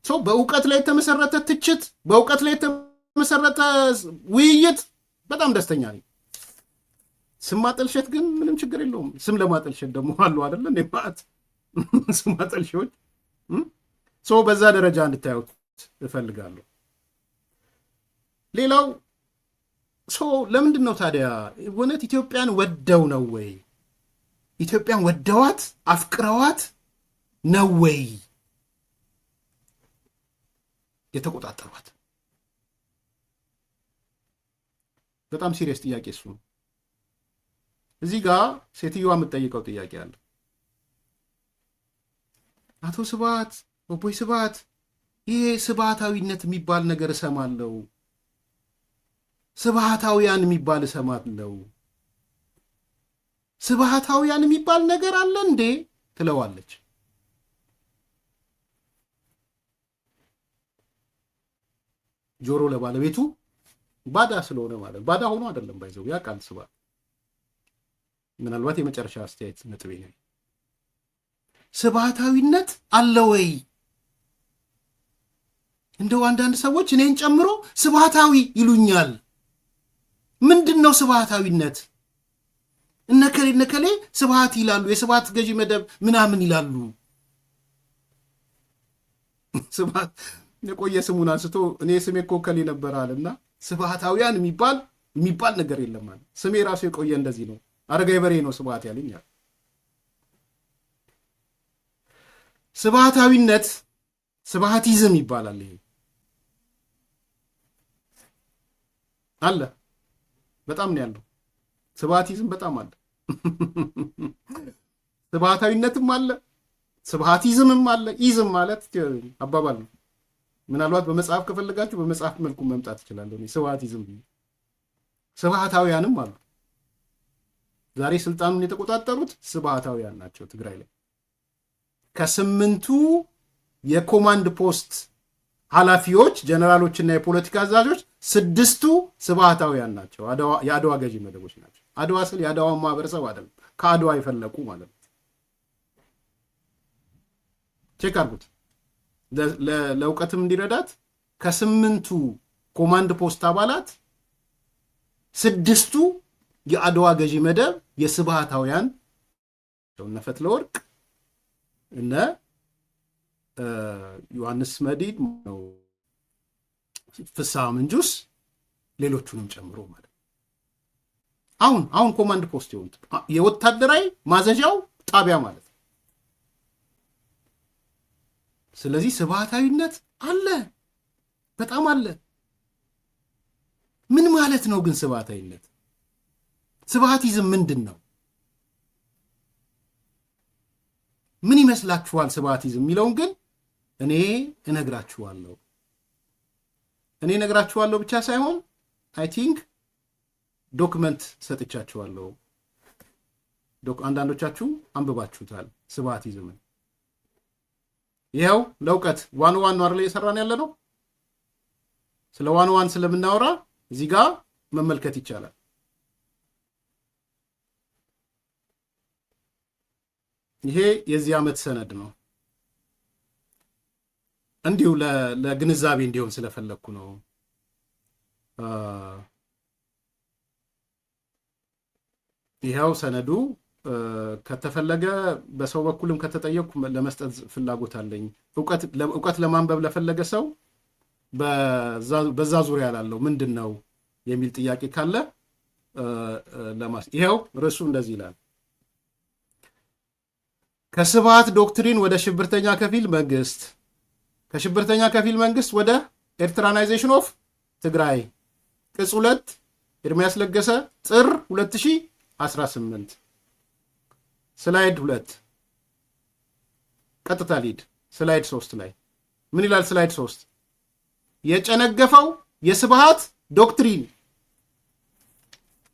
ሰው በእውቀት ላይ የተመሰረተ ትችት፣ በእውቀት ላይ የተመሰረተ ውይይት በጣም ደስተኛ ነኝ። ስም ማጠልሸት ግን ምንም ችግር የለውም። ስም ለማጠልሸት ደግሞ አሉ አይደለ? ማለት ስም ማጠልሸዎች ሰው በዛ ደረጃ እንድታዩት እፈልጋለሁ። ሌላው ሰው ለምንድን ነው ታዲያ እውነት ኢትዮጵያን ወደው ነው ወይ? ኢትዮጵያን ወደዋት አፍቅረዋት ነው ወይ የተቆጣጠሯት? በጣም ሲሪየስ ጥያቄ እሱ ነው። እዚህ ጋር ሴትዮዋ የምትጠይቀው ጥያቄ አለ። አቶ ስብሐት ወቦይ ስብሐት ይሄ ስብሐታዊነት የሚባል ነገር እሰማለሁ፣ ስብሐታውያን የሚባል እሰማለሁ፣ ስብሐታውያን የሚባል ነገር አለ እንዴ ትለዋለች። ጆሮ ለባለቤቱ ባዳ ስለሆነ ማለት ባዳ ሆኖ አይደለም ባይዘው ያውቃል ስብሐት። ምናልባት የመጨረሻ አስተያየት ነጥቤ ነው። ስብሐታዊነት አለ ወይ? እንደው አንዳንድ ሰዎች እኔን ጨምሮ ስብሐታዊ ይሉኛል። ምንድን ነው ስብሐታዊነት? እነከሌ ስብሐት ይላሉ፣ የስብሐት ገዢ መደብ ምናምን ይላሉ። ስብሐት የቆየ ስሙን አንስቶ እኔ ስሜ እኮ እከሌ ነበር አለና ስብሐታውያን የሚባል ነገር የለም አለ። ስሜ ራሱ የቆየ እንደዚህ ነው፣ አረጋዊ በሬ ነው ስብሐት ያለኛል። ስብሐታዊነት ስብሐቲዝም ይባላል። ይሄ አለ፣ በጣም ነው ያለው። ስብሐቲዝም በጣም አለ። ስብሐታዊነትም አለ፣ ስብሐቲዝምም አለ። ኢዝም ማለት አባባል ነው። ምናልባት በመጽሐፍ ከፈለጋችሁ በመጽሐፍ መልኩ መምጣት ይችላለሁ። ስብሐቲዝም ስብሐታውያንም አሉ። ዛሬ ስልጣኑን የተቆጣጠሩት ስብሐታውያን ናቸው። ትግራይ ላይ ከ8ቱ የኮማንድ ፖስት ኃላፊዎች ጀነራሎችና የፖለቲካ አዛዦች 6ቱ ስብሐታውያን ናቸው። የአድዋ ገዢ መደቦች ናቸው። አድዋ ስል የአድዋውን ማህበረሰብ አይደለም፣ ከአድዋ የፈለቁ ማለት ነው። ቼክ አድርጉት ለእውቀትም እንዲረዳት። ከ8ቱ ኮማንድ ፖስት አባላት 6ቱ የአድዋ ገዢ መደብ የስብሐታውያን እነ ፈትለወርቅ እነ ዮሐንስ መዲድ ነው፣ ፍስሐ ምንጁስ ሌሎቹንም ጨምሮ ማለት አሁን ኮማንድ ፖስት የሆኑት የወታደራዊ ማዘዣው ጣቢያ ማለት ነው። ስለዚህ ስብሐታዊነት አለ፣ በጣም አለ። ምን ማለት ነው ግን ስብሐታዊነት? ስብሐቲዝም ምንድን ነው? ምን ይመስላችኋል ስብሐቲዝም የሚለውን ግን እኔ እነግራችኋለሁ ብቻ ሳይሆን አይ ቲንክ ዶክመንት ሰጥቻችኋለሁ። አንዳንዶቻችሁ አንብባችሁታል ስብሐቲዝምን። ይኸው ለእውቀት ዋን ነው አይደል እየሰራን ያለ ነው። ስለ ዋን ስለምናወራ እዚህ ጋር መመልከት ይቻላል። ይሄ የዚህ ዓመት ሰነድ ነው። እንዲሁ ለግንዛቤ እንዲሆን ስለፈለግኩ ነው። ይኸው ሰነዱ ከተፈለገ በሰው በኩልም ከተጠየቅኩ ለመስጠት ፍላጎት አለኝ። እውቀት ለማንበብ ለፈለገ ሰው በዛ ዙሪያ ላለው ምንድን ነው የሚል ጥያቄ ካለ ይኸው ርዕሱ እንደዚህ ይላል። ከስብሐት ዶክትሪን ወደ ሽብርተኛ ከፊል መንግስት፣ ከሽብርተኛ ከፊል መንግስት ወደ ኤርትራናይዜሽን ኦፍ ትግራይ፣ ቅጽ 2 ኤርሚያስ ለገሰ ጥር 2018። ስላይድ 2 ቀጥታ ሊድ ስላይድ 3 ላይ ምን ይላል? ስላይድ 3 የጨነገፈው የስብሐት ዶክትሪን፣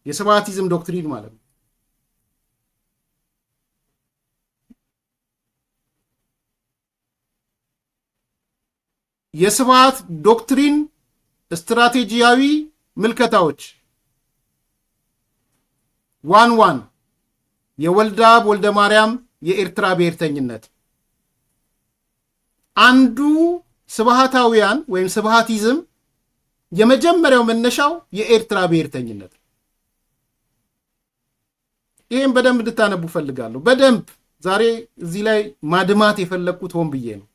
የስብሐቲዝም ዶክትሪን ማለት ነው። የስብሃት ዶክትሪን ስትራቴጂያዊ ምልከታዎች 1 የወልደአብ ወልደ ማርያም የኤርትራ ብሔርተኝነት። አንዱ ስብሃታውያን ወይም ስብሃቲዝም የመጀመሪያው መነሻው የኤርትራ ብሔርተኝነት። ይህም በደንብ እንድታነቡ ፈልጋለሁ። በደንብ ዛሬ እዚህ ላይ ማድማት የፈለግኩት ሆን ብዬ ነው።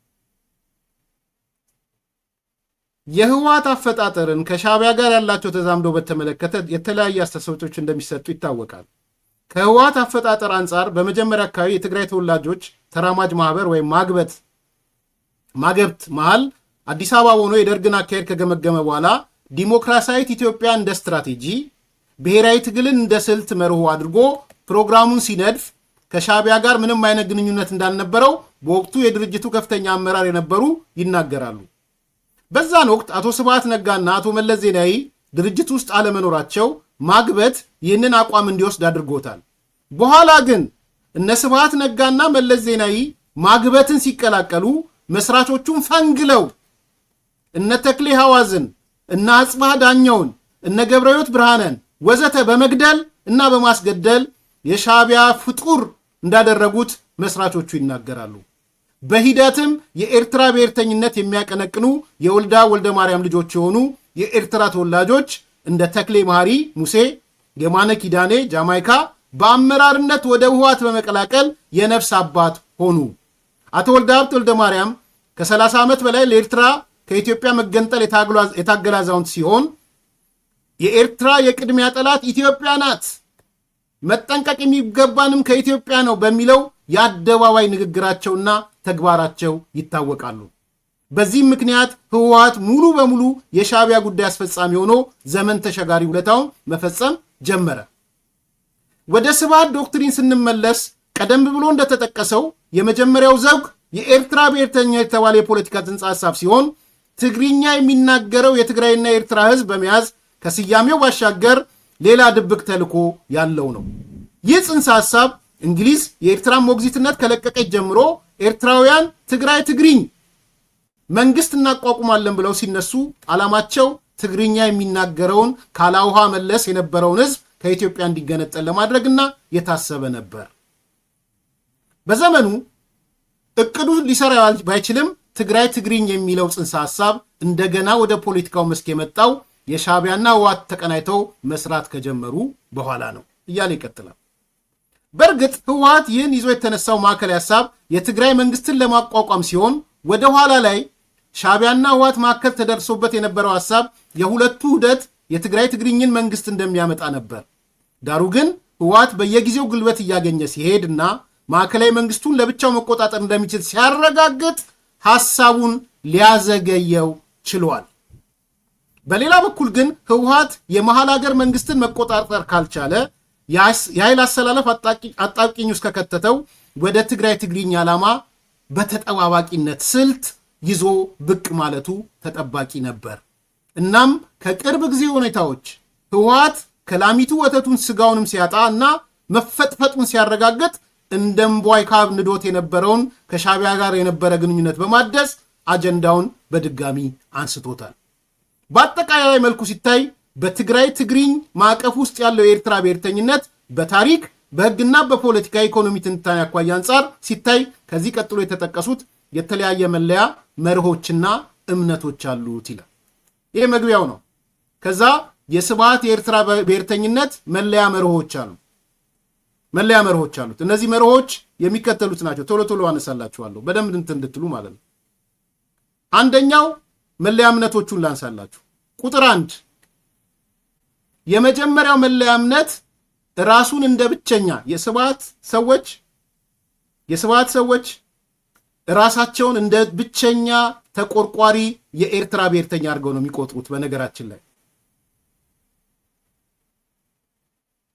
የህወሓት አፈጣጠርን ከሻዕቢያ ጋር ያላቸው ተዛምዶ በተመለከተ የተለያዩ አስተሳሰቦች እንደሚሰጡ ይታወቃል። ከህወሓት አፈጣጠር አንጻር በመጀመሪያ አካባቢ የትግራይ ተወላጆች ተራማጅ ማህበር ወይም ማገብት መሃል አዲስ አበባ ሆኖ የደርግን አካሄድ ከገመገመ በኋላ ዲሞክራሲያዊት ኢትዮጵያ እንደ ስትራቴጂ፣ ብሔራዊ ትግልን እንደ ስልት መርሆ አድርጎ ፕሮግራሙን ሲነድፍ ከሻዕቢያ ጋር ምንም አይነት ግንኙነት እንዳልነበረው በወቅቱ የድርጅቱ ከፍተኛ አመራር የነበሩ ይናገራሉ። በዛን ወቅት አቶ ስብሃት ነጋና አቶ መለስ ዜናዊ ድርጅት ውስጥ አለመኖራቸው ማግበት ይህንን አቋም እንዲወስድ አድርጎታል። በኋላ ግን እነ ስብሃት ነጋና መለስ ዜናዊ ማግበትን ሲቀላቀሉ መስራቾቹን ፈንግለው እነ ተክሌ ሐዋዝን፣ እነ አጽባህ ዳኛውን፣ እነ ገብረሕይወት ብርሃነን ወዘተ በመግደል እና በማስገደል የሻዕቢያ ፍጡር እንዳደረጉት መስራቾቹ ይናገራሉ። በሂደትም የኤርትራ ብሔርተኝነት የሚያቀነቅኑ የወልደአብ ወልደ ማርያም ልጆች የሆኑ የኤርትራ ተወላጆች እንደ ተክሌ መሐሪ ሙሴ፣ የማነ ኪዳኔ ጃማይካ በአመራርነት ወደ ህወሓት በመቀላቀል የነፍስ አባት ሆኑ። አቶ ወልደአብ ወልደ ማርያም ከ30 ዓመት በላይ ለኤርትራ ከኢትዮጵያ መገንጠል የታገለ አዛውንት ሲሆን የኤርትራ የቅድሚያ ጠላት ኢትዮጵያ ናት፣ መጠንቀቅ የሚገባንም ከኢትዮጵያ ነው በሚለው የአደባባይ ንግግራቸውና ተግባራቸው ይታወቃሉ። በዚህም ምክንያት ህወሓት ሙሉ በሙሉ የሻዕቢያ ጉዳይ አስፈጻሚ ሆኖ ዘመን ተሸጋሪ ውለታውን መፈጸም ጀመረ። ወደ ስብሃት ዶክትሪን ስንመለስ ቀደም ብሎ እንደተጠቀሰው የመጀመሪያው ዘውግ የኤርትራ ብሔርተኛ የተባለ የፖለቲካ ጽንሰ ሐሳብ ሲሆን ትግርኛ የሚናገረው የትግራይና የኤርትራ ህዝብ በመያዝ ከስያሜው ባሻገር ሌላ ድብቅ ተልዕኮ ያለው ነው። ይህ ጽንሰ ሐሳብ እንግሊዝ የኤርትራን ሞግዚትነት ከለቀቀች ጀምሮ ኤርትራውያን ትግራይ ትግርኝ መንግስት እናቋቁማለን ብለው ሲነሱ ዓላማቸው ትግርኛ የሚናገረውን ካላውሃ መለስ የነበረውን ህዝብ ከኢትዮጵያ እንዲገነጠል ለማድረግና የታሰበ ነበር። በዘመኑ እቅዱ ሊሰራ ባይችልም ትግራይ ትግርኝ የሚለው ጽንሰ ሐሳብ እንደገና ወደ ፖለቲካው መስክ የመጣው የሻዕቢያና ህወሓት ተቀናይተው መስራት ከጀመሩ በኋላ ነው እያለ ይቀጥላል። በእርግጥ ህወሓት ይህን ይዞ የተነሳው ማዕከላዊ ሐሳብ የትግራይ መንግስትን ለማቋቋም ሲሆን ወደ ኋላ ላይ ሻዕቢያና ህወሓት ማዕከል ተደርሶበት የነበረው ሐሳብ የሁለቱ ውህደት የትግራይ ትግርኝን መንግስት እንደሚያመጣ ነበር። ዳሩ ግን ህወሓት በየጊዜው ጉልበት እያገኘ ሲሄድና ማዕከላዊ መንግስቱን ለብቻው መቆጣጠር እንደሚችል ሲያረጋግጥ ሐሳቡን ሊያዘገየው ችሏል። በሌላ በኩል ግን ህወሓት የመሃል ሀገር መንግስትን መቆጣጠር ካልቻለ የኃይል አሰላለፍ አጣብቂኝ ውስጥ ከከተተው ወደ ትግራይ ትግርኝ ዓላማ በተጠባባቂነት ስልት ይዞ ብቅ ማለቱ ተጠባቂ ነበር። እናም ከቅርብ ጊዜ ሁኔታዎች ህወሓት ከላሚቱ ወተቱን ስጋውንም ሲያጣ እና መፈጥፈጡን ሲያረጋግጥ እንደ እምቧይ ካብ ንዶት የነበረውን ከሻዕቢያ ጋር የነበረ ግንኙነት በማደስ አጀንዳውን በድጋሚ አንስቶታል። በአጠቃላይ መልኩ ሲታይ በትግራይ ትግርኝ ማዕቀፍ ውስጥ ያለው የኤርትራ ብሔርተኝነት በታሪክ በህግና በፖለቲካ ኢኮኖሚ ትንታኔ አኳያ አንጻር ሲታይ ከዚህ ቀጥሎ የተጠቀሱት የተለያየ መለያ መርሆችና እምነቶች አሉት ይላል። ይህ መግቢያው ነው። ከዛ የስብሃት የኤርትራ ብሔርተኝነት መለያ መርሆች አሉት። እነዚህ መርሆች የሚከተሉት ናቸው። ቶሎ ቶሎ አነሳላችኋለሁ በደንብ እንድትሉ ማለት ነው። አንደኛው መለያ እምነቶቹን ላንሳላችሁ። ቁጥር 1 የመጀመሪያው መለያ እምነት ራሱን እንደ ብቸኛ የስብሃት ሰዎች ራሳቸውን እንደ ብቸኛ ተቆርቋሪ የኤርትራ ብሔርተኛ አድርገው ነው የሚቆጥሩት። በነገራችን ላይ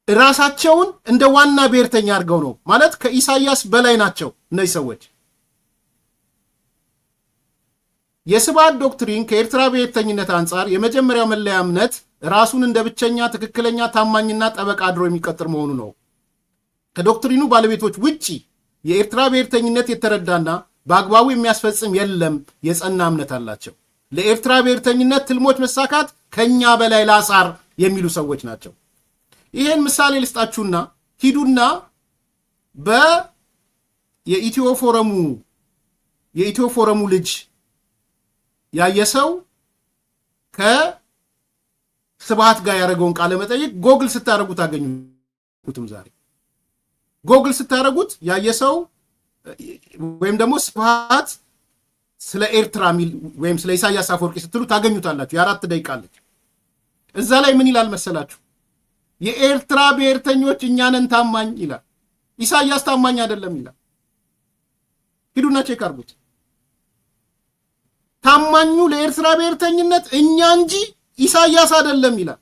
ራሳቸውን እንደ ዋና ብሔርተኛ አድርገው ነው ማለት ከኢሳያስ በላይ ናቸው እነዚህ ሰዎች። የስብሃት ዶክትሪን ከኤርትራ ብሔርተኝነት አንጻር የመጀመሪያው መለያ እምነት ራሱን እንደ ብቸኛ ትክክለኛ ታማኝና ጠበቃ አድሮ የሚቀጥር መሆኑ ነው። ከዶክትሪኑ ባለቤቶች ውጪ የኤርትራ ብሔርተኝነት የተረዳና በአግባቡ የሚያስፈጽም የለም የጸና እምነት አላቸው። ለኤርትራ ብሔርተኝነት ትልሞች መሳካት ከኛ በላይ ላሳር የሚሉ ሰዎች ናቸው። ይሄን ምሳሌ ልስጣችሁና ሂዱና የኢትዮ ፎረሙ ልጅ ያየ ሰው ከስብሃት ጋር ያደረገውን ቃለ መጠይቅ ጎግል ስታደርጉት አገኙትም። ዛሬ ጎግል ስታደርጉት ያየ ሰው ወይም ደግሞ ስብሃት ስለ ኤርትራ ሚል ወይም ስለ ኢሳያስ አፈወርቂ ስትሉ ታገኙታላችሁ። የ4 ደቂቃ አለች። እዛ ላይ ምን ይላል መሰላችሁ? የኤርትራ ብሔርተኞች እኛንን ታማኝ ይላል። ኢሳያስ ታማኝ አይደለም ይላል። ሂዱና ቼክ አድርጉት። ታማኙ ለኤርትራ ብሔርተኝነት እኛ እንጂ ኢሳያስ አይደለም ይላል።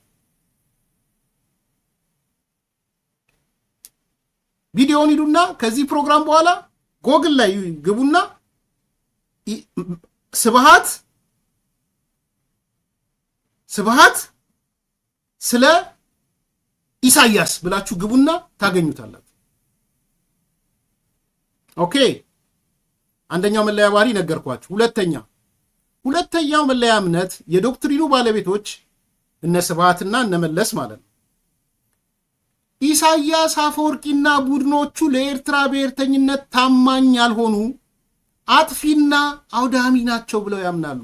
ቪዲዮውን ሂዱና ከዚህ ፕሮግራም በኋላ ጎግል ላይ ግቡና ስብሃት ስለ ኢሳያስ ብላችሁ ግቡና ታገኙታላችሁ። ኦኬ፣ አንደኛው መለያ ባህሪ ነገርኳችሁ። ሁለተኛው መለያ እምነት የዶክትሪኑ ባለቤቶች እነ ስብሃትና እነ መለስ ማለት ነው። ኢሳያስ አፈወርቂና ቡድኖቹ ለኤርትራ ብሔርተኝነት ታማኝ ያልሆኑ አጥፊና አውዳሚ ናቸው ብለው ያምናሉ።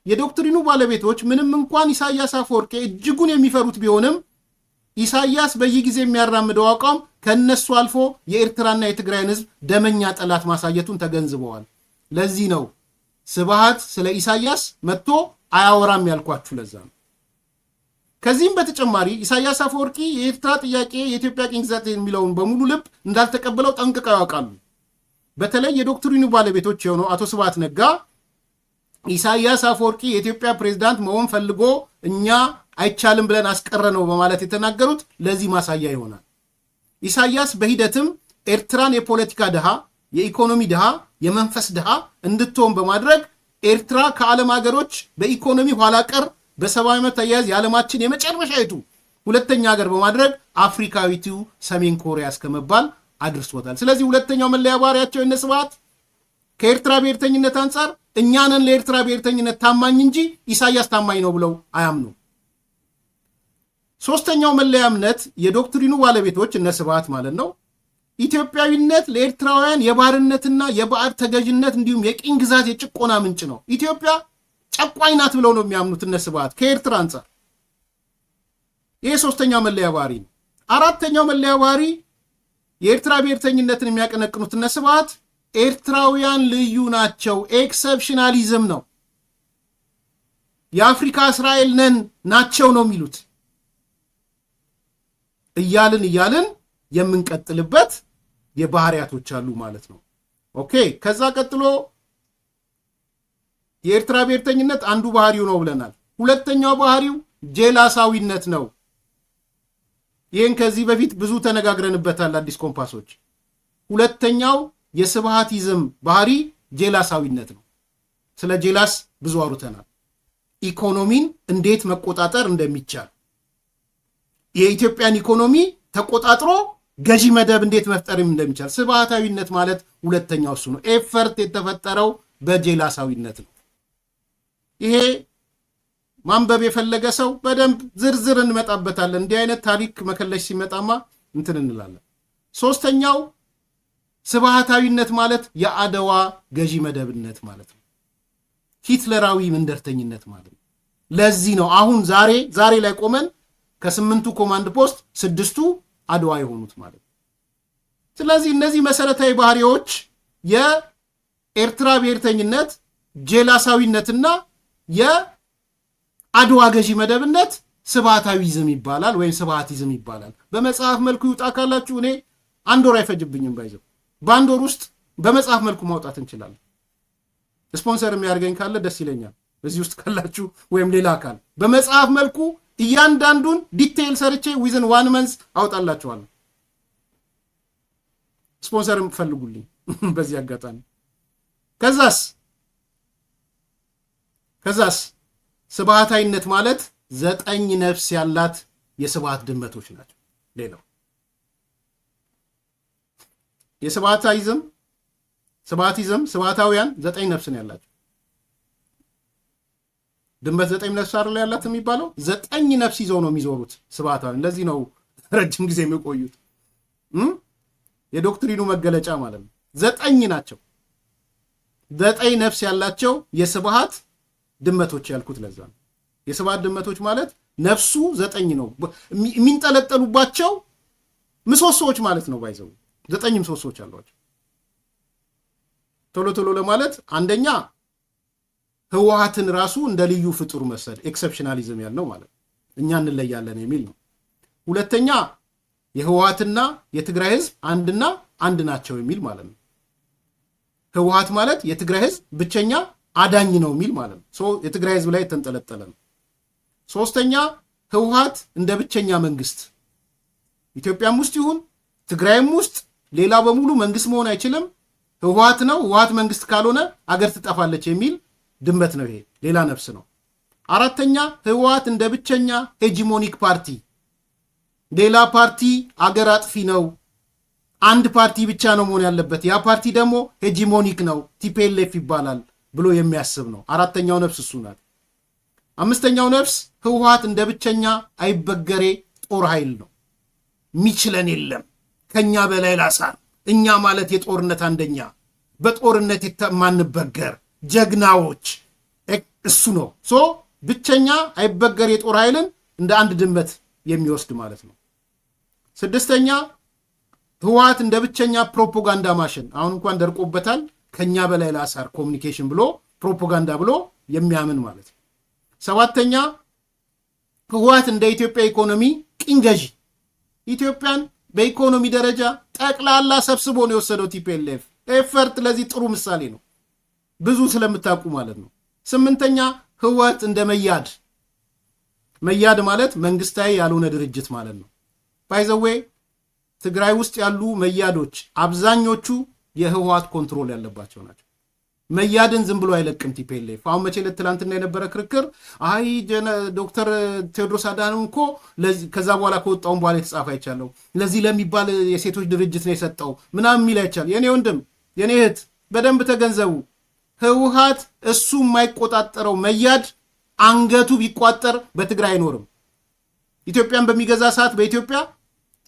የዶክትሪኑ ባለቤቶች ምንም እንኳን ኢሳያስ አፈወርቂ እጅጉን የሚፈሩት ቢሆንም ኢሳያስ በየጊዜ የሚያራምደው አቋም ከነሱ አልፎ የኤርትራና የትግራይን ሕዝብ ደመኛ ጠላት ማሳየቱን ተገንዝበዋል። ለዚህ ነው ስብሃት ስለ ኢሳያስ መጥቶ አያወራም ያልኳችሁ። ለዛ ነው። ከዚህም በተጨማሪ ኢሳያስ አፈወርቂ የኤርትራ ጥያቄ የኢትዮጵያ ቅኝ ግዛት የሚለውን በሙሉ ልብ እንዳልተቀበለው ጠንቅቀው ያውቃሉ። በተለይ የዶክትሪኑ ባለቤቶች የሆነው አቶ ስብሃት ነጋ ኢሳያስ አፈወርቂ የኢትዮጵያ ፕሬዝዳንት መሆን ፈልጎ እኛ አይቻልም ብለን አስቀረ ነው በማለት የተናገሩት ለዚህ ማሳያ ይሆናል። ኢሳያስ በሂደትም ኤርትራን የፖለቲካ ድሃ፣ የኢኮኖሚ ድሃ፣ የመንፈስ ድሃ እንድትሆን በማድረግ ኤርትራ ከዓለም ሀገሮች በኢኮኖሚ ኋላ ቀር፣ በሰብአዊ መብት አያያዝ የዓለማችን የመጨረሻይቱ ሁለተኛ ሀገር በማድረግ አፍሪካዊቱ ሰሜን ኮሪያ እስከመባል አድርሶታል። ስለዚህ ሁለተኛው መለያ ባህሪያቸው እነ ስብሃት ከኤርትራ ብሔርተኝነት አንጻር እኛንን ለኤርትራ ብሔርተኝነት ታማኝ እንጂ ኢሳያስ ታማኝ ነው ብለው አያምኑ። ሶስተኛው መለያ እምነት የዶክትሪኑ ባለቤቶች እነ ስብሃት ማለት ነው፣ ኢትዮጵያዊነት ለኤርትራውያን የባርነትና የባዕድ ተገዥነት እንዲሁም የቅኝ ግዛት የጭቆና ምንጭ ነው። ኢትዮጵያ ጨቋኝ ናት ብለው ነው የሚያምኑት እነ ስብሃት ከኤርትራ አንጻር። ይህ ሶስተኛው መለያ ባህሪ ነው። አራተኛው መለያ ባህሪ የኤርትራ ብሔርተኝነትን የሚያቀነቅኑት እነ ስብሃት ኤርትራውያን ልዩ ናቸው፣ ኤክሰፕሽናሊዝም ነው፣ የአፍሪካ እስራኤል ነን ናቸው ነው የሚሉት። እያልን የምንቀጥልበት የባህሪያቶች አሉ ማለት ነው። ኦኬ፣ ከዛ ቀጥሎ የኤርትራ ብሔርተኝነት አንዱ ባህሪው ነው ብለናል። ሁለተኛው ባህሪው ጄላሳዊነት ነው። ይህን ከዚህ በፊት ብዙ ተነጋግረንበታል አዲስ ኮምፓሶች። ሁለተኛው የስብሃቲዝም ባህሪ ጄላሳዊነት ነው። ስለ ጄላስ ብዙ አውርተናል። ኢኮኖሚን እንዴት መቆጣጠር እንደሚቻል፣ የኢትዮጵያን ኢኮኖሚ ተቆጣጥሮ ገዢ መደብ እንዴት መፍጠርም እንደሚቻል። ስብሃታዊነት ማለት ሁለተኛው እሱ ነው። ኤፈርት የተፈጠረው በጄላሳዊነት ነው። ይሄ ማንበብ የፈለገ ሰው በደንብ ዝርዝር እንመጣበታለን። እንዲህ አይነት ታሪክ መከለሽ ሲመጣማ እንትን እንላለን። ሶስተኛው ስብሃታዊነት ማለት የአድዋ ገዢ መደብነት ማለት ነው። ሂትለራዊ መንደርተኝነት ማለት ነው። ለዚህ ነው አሁን ዛሬ ላይ ቆመን ከ8ቱ ኮማንድ ፖስት 6ቱ አድዋ የሆኑት ማለት ነው። ስለዚህ እነዚህ መሰረታዊ ባህሪዎች የኤርትራ ብሔርተኝነት ጄላሳዊነትና የአድዋ ገዢ መደብነት ስብሃታዊዝም ይባላል ወይም ስብሃቲዝም ይባላል። በመጽሐፍ መልኩ ይውጣ ካላችሁ እኔ 1 ወር አይፈጅብኝም። ባይዘው በ1 ወር ውስጥ በመጽሐፍ መልኩ ማውጣት እንችላለን። ስፖንሰር የሚያደርገኝ ካለ ደስ ይለኛል። በዚህ ውስጥ ካላችሁ ወይም ሌላ አካል በመጽሐፍ መልኩ እያንዳንዱን ዲቴይል ሰርቼ ዊዝን 1 መንዝ አውጣላችኋለሁ። ስፖንሰርም ፈልጉልኝ በዚህ አጋጣሚ። ከዛስ ስብሃታዊነት ማለት 9 ነፍስ ያላት የስብሃት ድመቶች ናቸው። ሌላው የስብሃቲዝም ስብሃታውያን 9 ነፍስ ነው ያላቸው። ድመት 9 ነፍስ አይደል ያላት የሚባለው? 9 ነፍስ ይዘው ነው የሚዞሩት ስብሃታዊ። ለዚህ ነው ረጅም ጊዜ የሚቆዩት። የዶክትሪኑ መገለጫ ማለት ነው። 9 ናቸው። 9 ነፍስ ያላቸው የስብሃት ድመቶች ያልኩት ለዛ ነው። የስብሃት ድመቶች ማለት ነፍሱ 9 ነው። የሚንጠለጠሉባቸው ምሰሶዎች ማለት ነው። ባይዘው 9 ምሰሶዎች አሏቸው። ቶሎ ቶሎ ለማለት አንደኛ ህወሓትን ራሱ እንደ ልዩ ፍጡር መሰል ኤክሰፕሽናሊዝም ያልነው ማለት እኛ እንለያለን የሚል ነው። ሁለተኛ የህወሓትና የትግራይ ህዝብ አንድና አንድ ናቸው የሚል ማለት ነው። ህወሓት ማለት የትግራይ ህዝብ ብቸኛ አዳኝ ነው የሚል ማለት ነው። የትግራይ ህዝብ ላይ የተንጠለጠለ ነው። ሶስተኛ ህወሓት እንደ ብቸኛ መንግስት ኢትዮጵያም ውስጥ ይሁን ትግራይም ውስጥ ሌላ በሙሉ መንግስት መሆን አይችልም፣ ህወሓት ነው፣ ህወሓት መንግስት ካልሆነ አገር ትጠፋለች የሚል ድመት ነው። ይሄ ሌላ ነፍስ ነው። አራተኛ ህወሓት እንደ ብቸኛ ሄጂሞኒክ ፓርቲ፣ ሌላ ፓርቲ አገር አጥፊ ነው፣ አንድ ፓርቲ ብቻ ነው መሆን ያለበት፣ ያ ፓርቲ ደግሞ ሄጂሞኒክ ነው ቲፒኤልኤፍ ይባላል ብሎ የሚያስብ ነው። አራተኛው ነፍስ እሱ ናት። አምስተኛው ነፍስ ህወሓት እንደ ብቸኛ አይበገሬ ጦር ኃይል ነው። ሚችለን የለም ከኛ በላይ ላሳር፣ እኛ ማለት የጦርነት አንደኛ፣ በጦርነት የማንበገር ጀግናዎች እሱ ነው። ብቸኛ አይበገር የጦር ኃይልን እንደ አንድ ድመት የሚወስድ ማለት ነው። ስድስተኛ ህወሓት እንደ ብቸኛ ፕሮፓጋንዳ ማሽን፣ አሁን እንኳን ደርቆበታል፣ ከኛ በላይ ላሳር ኮሚኒኬሽን ብሎ ፕሮፓጋንዳ ብሎ የሚያምን ማለት ነው። ሰባተኛ ህወሓት እንደ ኢትዮጵያ ኢኮኖሚ ቅኝ ገዢ፣ ኢትዮጵያን በኢኮኖሚ ደረጃ ጠቅላላ ሰብስቦ ነው የወሰደው ቲፒኤልኤፍ። ኤፈርት ለዚህ ጥሩ ምሳሌ ነው፣ ብዙ ስለምታውቁ ማለት ነው። ስምንተኛ ህወሓት እንደ መያድ፣ መያድ ማለት መንግስታዊ ያልሆነ ድርጅት ማለት ነው። ባይዘዌ ትግራይ ውስጥ ያሉ መያዶች አብዛኞቹ የህወሓት ኮንትሮል ያለባቸው ናቸው። መያድን ዝም ብሎ አይለቅም ቲፒኤልኤፍ። አሁን መቼ ትላንትና የነበረ ክርክር አይ ዶክተር ቴዎድሮስ አድሃኖም እኮ ከዛ በኋላ ከወጣውን በኋላ የተጻፈ አይቻለሁ ለዚህ ለሚባል የሴቶች ድርጅት ነው የሰጠው ምናምን የሚል አይቻል። የኔ ወንድም የኔ እህት በደንብ ተገንዘቡ። ህወሓት እሱ የማይቆጣጠረው መያድ አንገቱ ቢቋጠር በትግራይ አይኖርም። ኢትዮጵያን በሚገዛ ሰዓት በኢትዮጵያ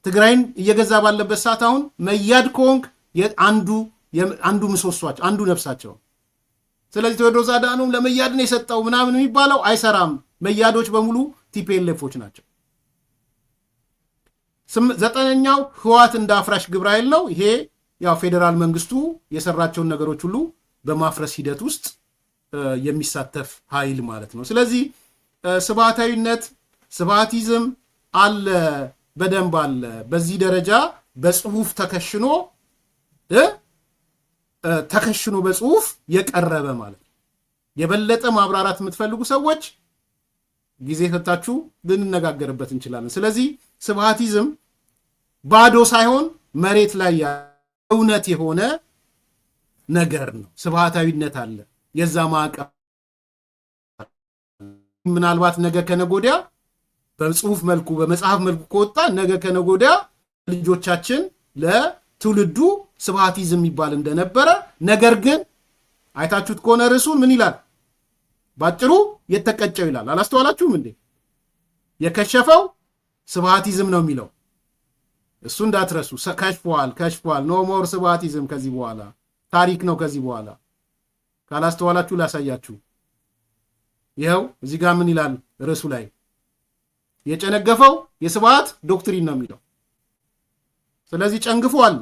ትግራይን እየገዛ ባለበት ሰዓት አሁን መያድ ከሆንክ አንዱ ምሰሷቸው አንዱ ነፍሳቸው። ስለዚህ ቴዎድሮስ አድሃኖም ለመያድ ነው የሰጠው ምናምን የሚባለው አይሰራም። መያዶች በሙሉ ቲፒኤልኤፎች ናቸው። ዘጠነኛው ህወሓት እንደ አፍራሽ ግብረ ኃይል ነው። ይሄ ያው ፌዴራል መንግስቱ የሰራቸውን ነገሮች ሁሉ በማፍረስ ሂደት ውስጥ የሚሳተፍ ኃይል ማለት ነው። ስለዚህ ስብሃታዊነት ስብሃቲዝም አለ፣ በደንብ አለ። በዚህ ደረጃ በጽሁፍ ተከሽኖ በጽሁፍ የቀረበ ማለት ነው። የበለጠ ማብራራት የምትፈልጉ ሰዎች ጊዜ ሰጣችሁ ልንነጋገርበት እንችላለን። ስለዚህ ስብሃቲዝም ባዶ ሳይሆን መሬት ላይ እውነት የሆነ ነገር ነው። ስብሃታዊነት አለ፣ የዛ ማዕቀፍ ምናልባት ነገ ከነጎዲያ በጽሁፍ መልኩ በመጽሐፍ መልኩ ከወጣ ነገ ከነጎዲያ ልጆቻችን ለትውልዱ ስብሃቲዝም ይባል እንደነበረ፣ ነገር ግን አይታችሁት ከሆነ ርዕሱን ምን ይላል? ባጭሩ የተቀጨው ይላል። አላስተዋላችሁም እንዴ? የከሸፈው ስብሃቲዝም ነው የሚለው እሱ እንዳትረሱ። ከሽፏል። ኖ ሞር ስብሃቲዝም ከዚህ በኋላ ታሪክ ነው። ከዚህ በኋላ ካላስተዋላችሁ ላሳያችሁ። ይኸው እዚህ ጋር ምን ይላል ርዕሱ ላይ? የጨነገፈው የስብሃት ዶክትሪን ነው የሚለው። ስለዚህ ጨንግፏል።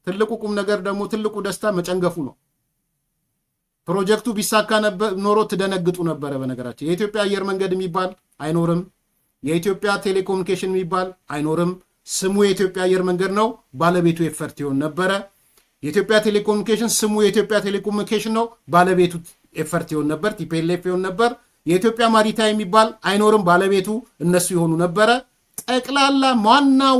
ትልቁ ቁም ነገር ደግሞ ትልቁ ደስታ መጨንገፉ ነው። ፕሮጀክቱ ቢሳካ ኖሮ ትደነግጡ ነበረ። በነገራችን የኢትዮጵያ አየር መንገድ የሚባል አይኖርም። የኢትዮጵያ ቴሌኮሙኒኬሽን የሚባል አይኖርም። ስሙ የኢትዮጵያ አየር መንገድ ነው፣ ባለቤቱ ኤፈርት ይሆን ነበረ። የኢትዮጵያ ቴሌኮሙኒኬሽን ስሙ የኢትዮጵያ ቴሌኮሙኒኬሽን ነው፣ ባለቤቱ ኤፈርት ይሆን ነበር፣ ቲፒኤልኤፍ ይሆን ነበር። የኢትዮጵያ ማሪታይም የሚባል አይኖርም፣ ባለቤቱ እነሱ ይሆኑ ነበረ። ጠቅላላ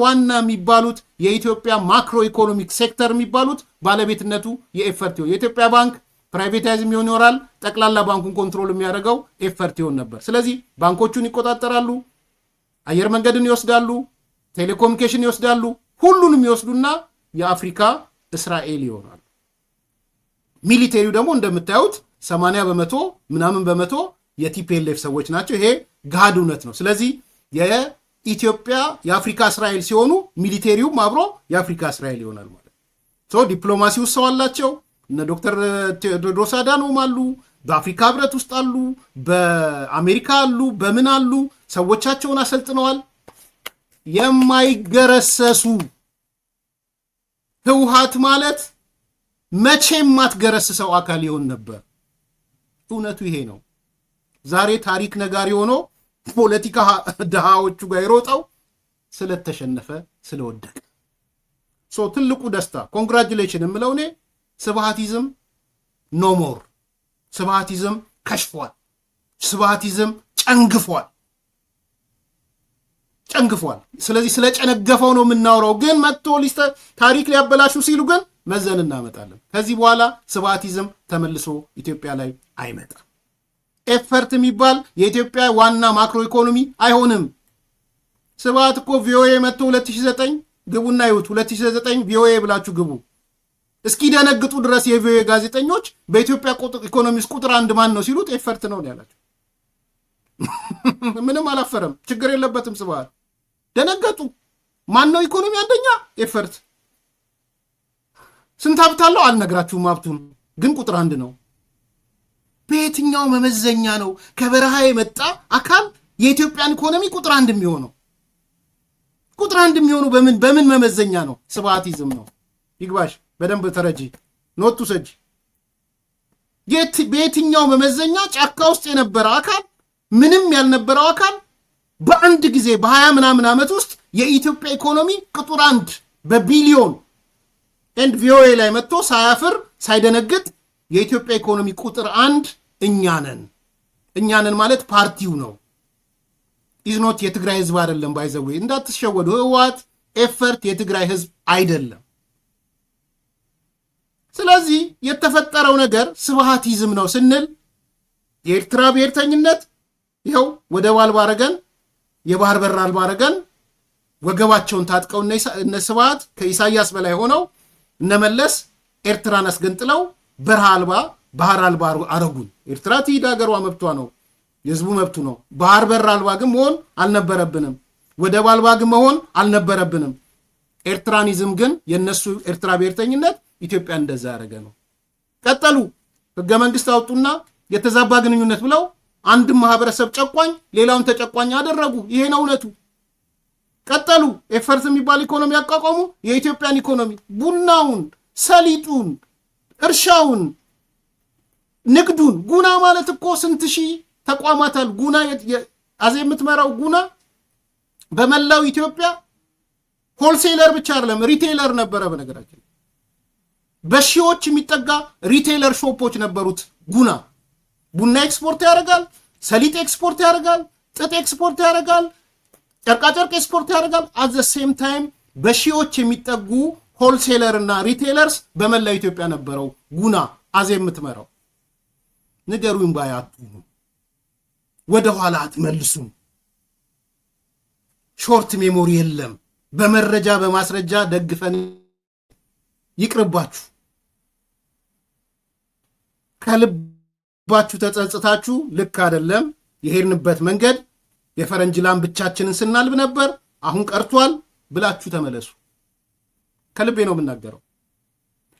ዋና የሚባሉት የኢትዮጵያ ማክሮ ኢኮኖሚክ ሴክተር የሚባሉት ባለቤትነቱ የኤፈርት ይሆን። የኢትዮጵያ ባንክ ፕራይቬታይዝ የሚሆን ይኖራል። ጠቅላላ ባንኩን ኮንትሮል የሚያደርገው ኤፈርት ይሆን ነበር። ስለዚህ ባንኮቹን ይቆጣጠራሉ፣ አየር መንገድን ይወስዳሉ፣ ቴሌኮሙኒኬሽን ይወስዳሉ፣ ሁሉንም ይወስዱና የአፍሪካ እስራኤል ይሆናሉ። ሚሊቴሪው ደግሞ እንደምታዩት 80% ምናምን በመቶ የቲፒኤልኤፍ ሰዎች ናቸው። ይሄ ገሃድ እውነት ነው። ስለዚህ የኢትዮጵያ የአፍሪካ እስራኤል ሲሆኑ ሚሊቴሪውም አብሮ የአፍሪካ እስራኤል ይሆናል ማለት ነው። ዲፕሎማሲ ውስጥ ሰው አላቸው። እነ ዶክተር ቴዎድሮስ አዳኖም አሉ፣ በአፍሪካ ህብረት ውስጥ አሉ፣ በአሜሪካ አሉ፣ በምን አሉ፣ ሰዎቻቸውን አሰልጥነዋል። የማይገረሰሱ ህወሓት ማለት መቼም ማትገረስሰው አካል ይሆን ነበር። እውነቱ ይሄ ነው። ዛሬ ታሪክ ነጋሪ ሆኖ ፖለቲካ ድሃዎቹ ጋር የሮጠው ስለተሸነፈ ስለወደቀ። ትልቁ ደስታ ኮንግራጁሌሽን የምለው እኔ ስብሃቲዝም ኖሞር፣ ስብሃቲዝም ከሽፏል፣ ስብሃቲዝም ጨንግፏል። ስለዚህ ስለጨነገፈው ነው የምናወራው። ግን መጥቶ ታሪክ ሊያበላሹ ሲሉ ግን መዘን እናመጣለን። ከዚህ በኋላ ስብሃቲዝም ተመልሶ ኢትዮጵያ ላይ አይመጣም። ኤፈርት የሚባል የኢትዮጵያ ዋና ማክሮ ኢኮኖሚ አይሆንም። ስብሃት እኮ ቪኦኤ መጥቶ 2009 ግቡና ይሁት 2009 ቪኦኤ ብላችሁ ግቡ እስኪ ደነግጡ ድረስ የቪኦኤ ጋዜጠኞች በኢትዮጵያ ኢኮኖሚ ውስጥ ቁጥር አንድ ማን ነው ሲሉት ኤፈርት ነው ያላቸው። ምንም አላፈረም፣ ችግር የለበትም ስብሃት። ደነገጡ። ማን ነው ኢኮኖሚ አንደኛ? ኤፈርት። ስንት ሀብት አለው አልነግራችሁም፣ ሀብቱን ግን ቁጥር አንድ ነው። በየትኛው መመዘኛ ነው ከበረሃ የመጣ አካል የኢትዮጵያን ኢኮኖሚ ቁጥር አንድ የሚሆነው? ቁጥር አንድ የሚሆነው በምን መመዘኛ ነው? ስብሃቲዝም ነው። ይግባሽ፣ በደንብ ተረጂ፣ ኖቱ ሰጂ። በየትኛው መመዘኛ ጫካ ውስጥ የነበረ አካል ምንም ያልነበረው አካል በአንድ ጊዜ በ20 ምናምን ዓመት ውስጥ የኢትዮጵያ ኢኮኖሚ ቁጥር አንድ በቢሊዮን ኤንድ ቪኦኤ ላይ መጥቶ ሳያፍር ሳይደነግጥ የኢትዮጵያ ኢኮኖሚ ቁጥር አንድ እኛ ነን ማለት ፓርቲው ነው። ኢዝኖት የትግራይ ህዝብ አይደለም። ባይዘዌ እንዳትሸወዱ። ህወሓት ኤፈርት የትግራይ ህዝብ አይደለም። ስለዚህ የተፈጠረው ነገር ስብሃቲዝም ነው ስንል የኤርትራ ብሔርተኝነት ይኸው ወደብ አልባ አረገን፣ የባህር በር አልባ አረገን። ወገባቸውን ታጥቀው እነ ስብሃት ከኢሳያስ በላይ ሆነው እነመለስ ኤርትራን አስገንጥለው በረሃ አልባ ባህር አልባ አረጉን። ኤርትራ ትሂድ፣ ሀገሯ መብቷ ነው፣ የህዝቡ መብቱ ነው። ባህር በር አልባ ግን መሆን አልነበረብንም። ወደብ አልባ ግን መሆን አልነበረብንም። ኤርትራኒዝም ግን የነሱ ኤርትራ ብሔርተኝነት ኢትዮጵያ እንደዛ ያደረገ ነው። ቀጠሉ። ህገ መንግስት አወጡና የተዛባ ግንኙነት ብለው አንድም ማህበረሰብ ጨቋኝ ሌላውን ተጨቋኝ አደረጉ። ይሄ ነው እውነቱ። ቀጠሉ። ኤፈርት የሚባል ኢኮኖሚ ያቋቋሙ። የኢትዮጵያን ኢኮኖሚ ቡናውን፣ ሰሊጡን፣ እርሻውን፣ ንግዱን ጉና ማለት እኮ ስንት ሺህ ተቋማታል። ጉና አዜ የምትመራው ጉና በመላው ኢትዮጵያ ሆልሴለር ብቻ አይደለም ሪቴይለር ነበረ። በነገራችን በሺዎች የሚጠጋ ሪቴይለር ሾፖች ነበሩት። ጉና ቡና ኤክስፖርት ያደርጋል፣ ሰሊጥ ኤክስፖርት ያደርጋል፣ ጥጥ ኤክስፖርት ያደርጋል፣ ጨርቃጨርቅ ኤክስፖርት ያደርጋል። አት ዘ ሴም ታይም በሺዎች የሚጠጉ ሆልሴለር እና ሪቴይለርስ በመላው ኢትዮጵያ ነበረው ጉና አዜ የምትመራው። ንገሩኝ ባያቱ ወደ ኋላ አትመልሱም። ሾርት ሜሞሪ የለም። በመረጃ በማስረጃ ደግፈን ይቅርባችሁ። ከልባችሁ ተጸጽታችሁ ልክ አይደለም የሄድንበት መንገድ የፈረንጅ ላም ብቻችንን ስናልብ ነበር፣ አሁን ቀርቷል ብላችሁ ተመለሱ። ከልቤ ነው የምናገረው።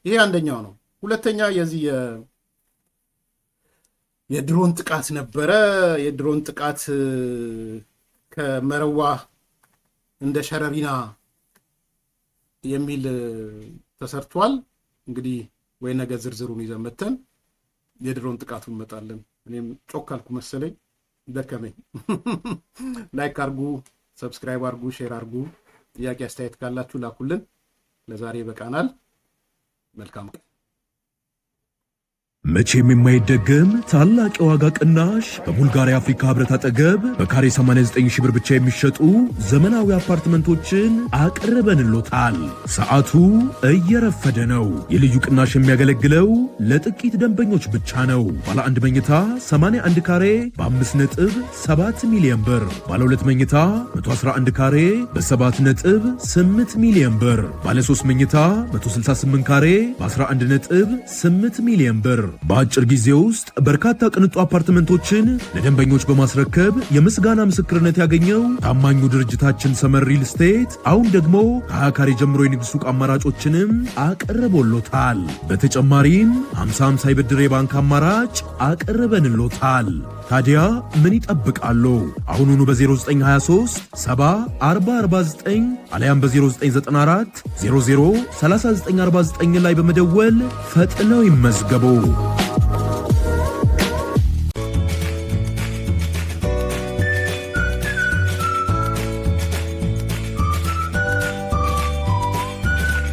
ይሄ አንደኛው ነው። ሁለተኛ የዚህ የድሮን ጥቃት ነበረ። የድሮን ጥቃት ከመረዋ እንደ ሸረሪና የሚል ተሰርቷል። እንግዲህ ወይ ነገ ዝርዝሩን ይዘን መተን የድሮን ጥቃቱን እንመጣለን። እኔም ጮካልኩ መሰለኝ፣ ደከመኝ። ላይክ አርጉ፣ ሰብስክራይብ አርጉ፣ ሼር አርጉ። ጥያቄ አስተያየት ካላችሁ ላኩልን። ለዛሬ በቃናል። መልካም ቀን። መቼም የማይደገም ታላቅ የዋጋ ቅናሽ በቡልጋሪያ አፍሪካ ህብረት አጠገብ በካሬ 89 ሺህ ብር ብቻ የሚሸጡ ዘመናዊ አፓርትመንቶችን አቅርበንሎታል። ሰዓቱ እየረፈደ ነው። የልዩ ቅናሽ የሚያገለግለው ለጥቂት ደንበኞች ብቻ ነው። ባለ 1 መኝታ 81 ካሬ በ5.7 ሚሊዮን ብር፣ ባለ 2 መኝታ 111 ካሬ በ7.8 ሚሊዮን ብር፣ ባለ 3 መኝታ 168 ካሬ በ11.8 ሚሊዮን ብር። በአጭር ጊዜ ውስጥ በርካታ ቅንጡ አፓርትመንቶችን ለደንበኞች በማስረከብ የምስጋና ምስክርነት ያገኘው ታማኙ ድርጅታችን ሰመር ሪል ስቴት አሁን ደግሞ ከ20 ካሬ ጀምሮ የንግድ ሱቅ አማራጮችንም አቅርቦሎታል። በተጨማሪም 50/50 የብድር የባንክ አማራጭ አቅርበንሎታል። ታዲያ ምን ይጠብቃሉ? አሁኑኑ በ0923 70 40 49 አሊያም በ0994 00 3949 ላይ በመደወል ፈጥነው ይመዝገቡ።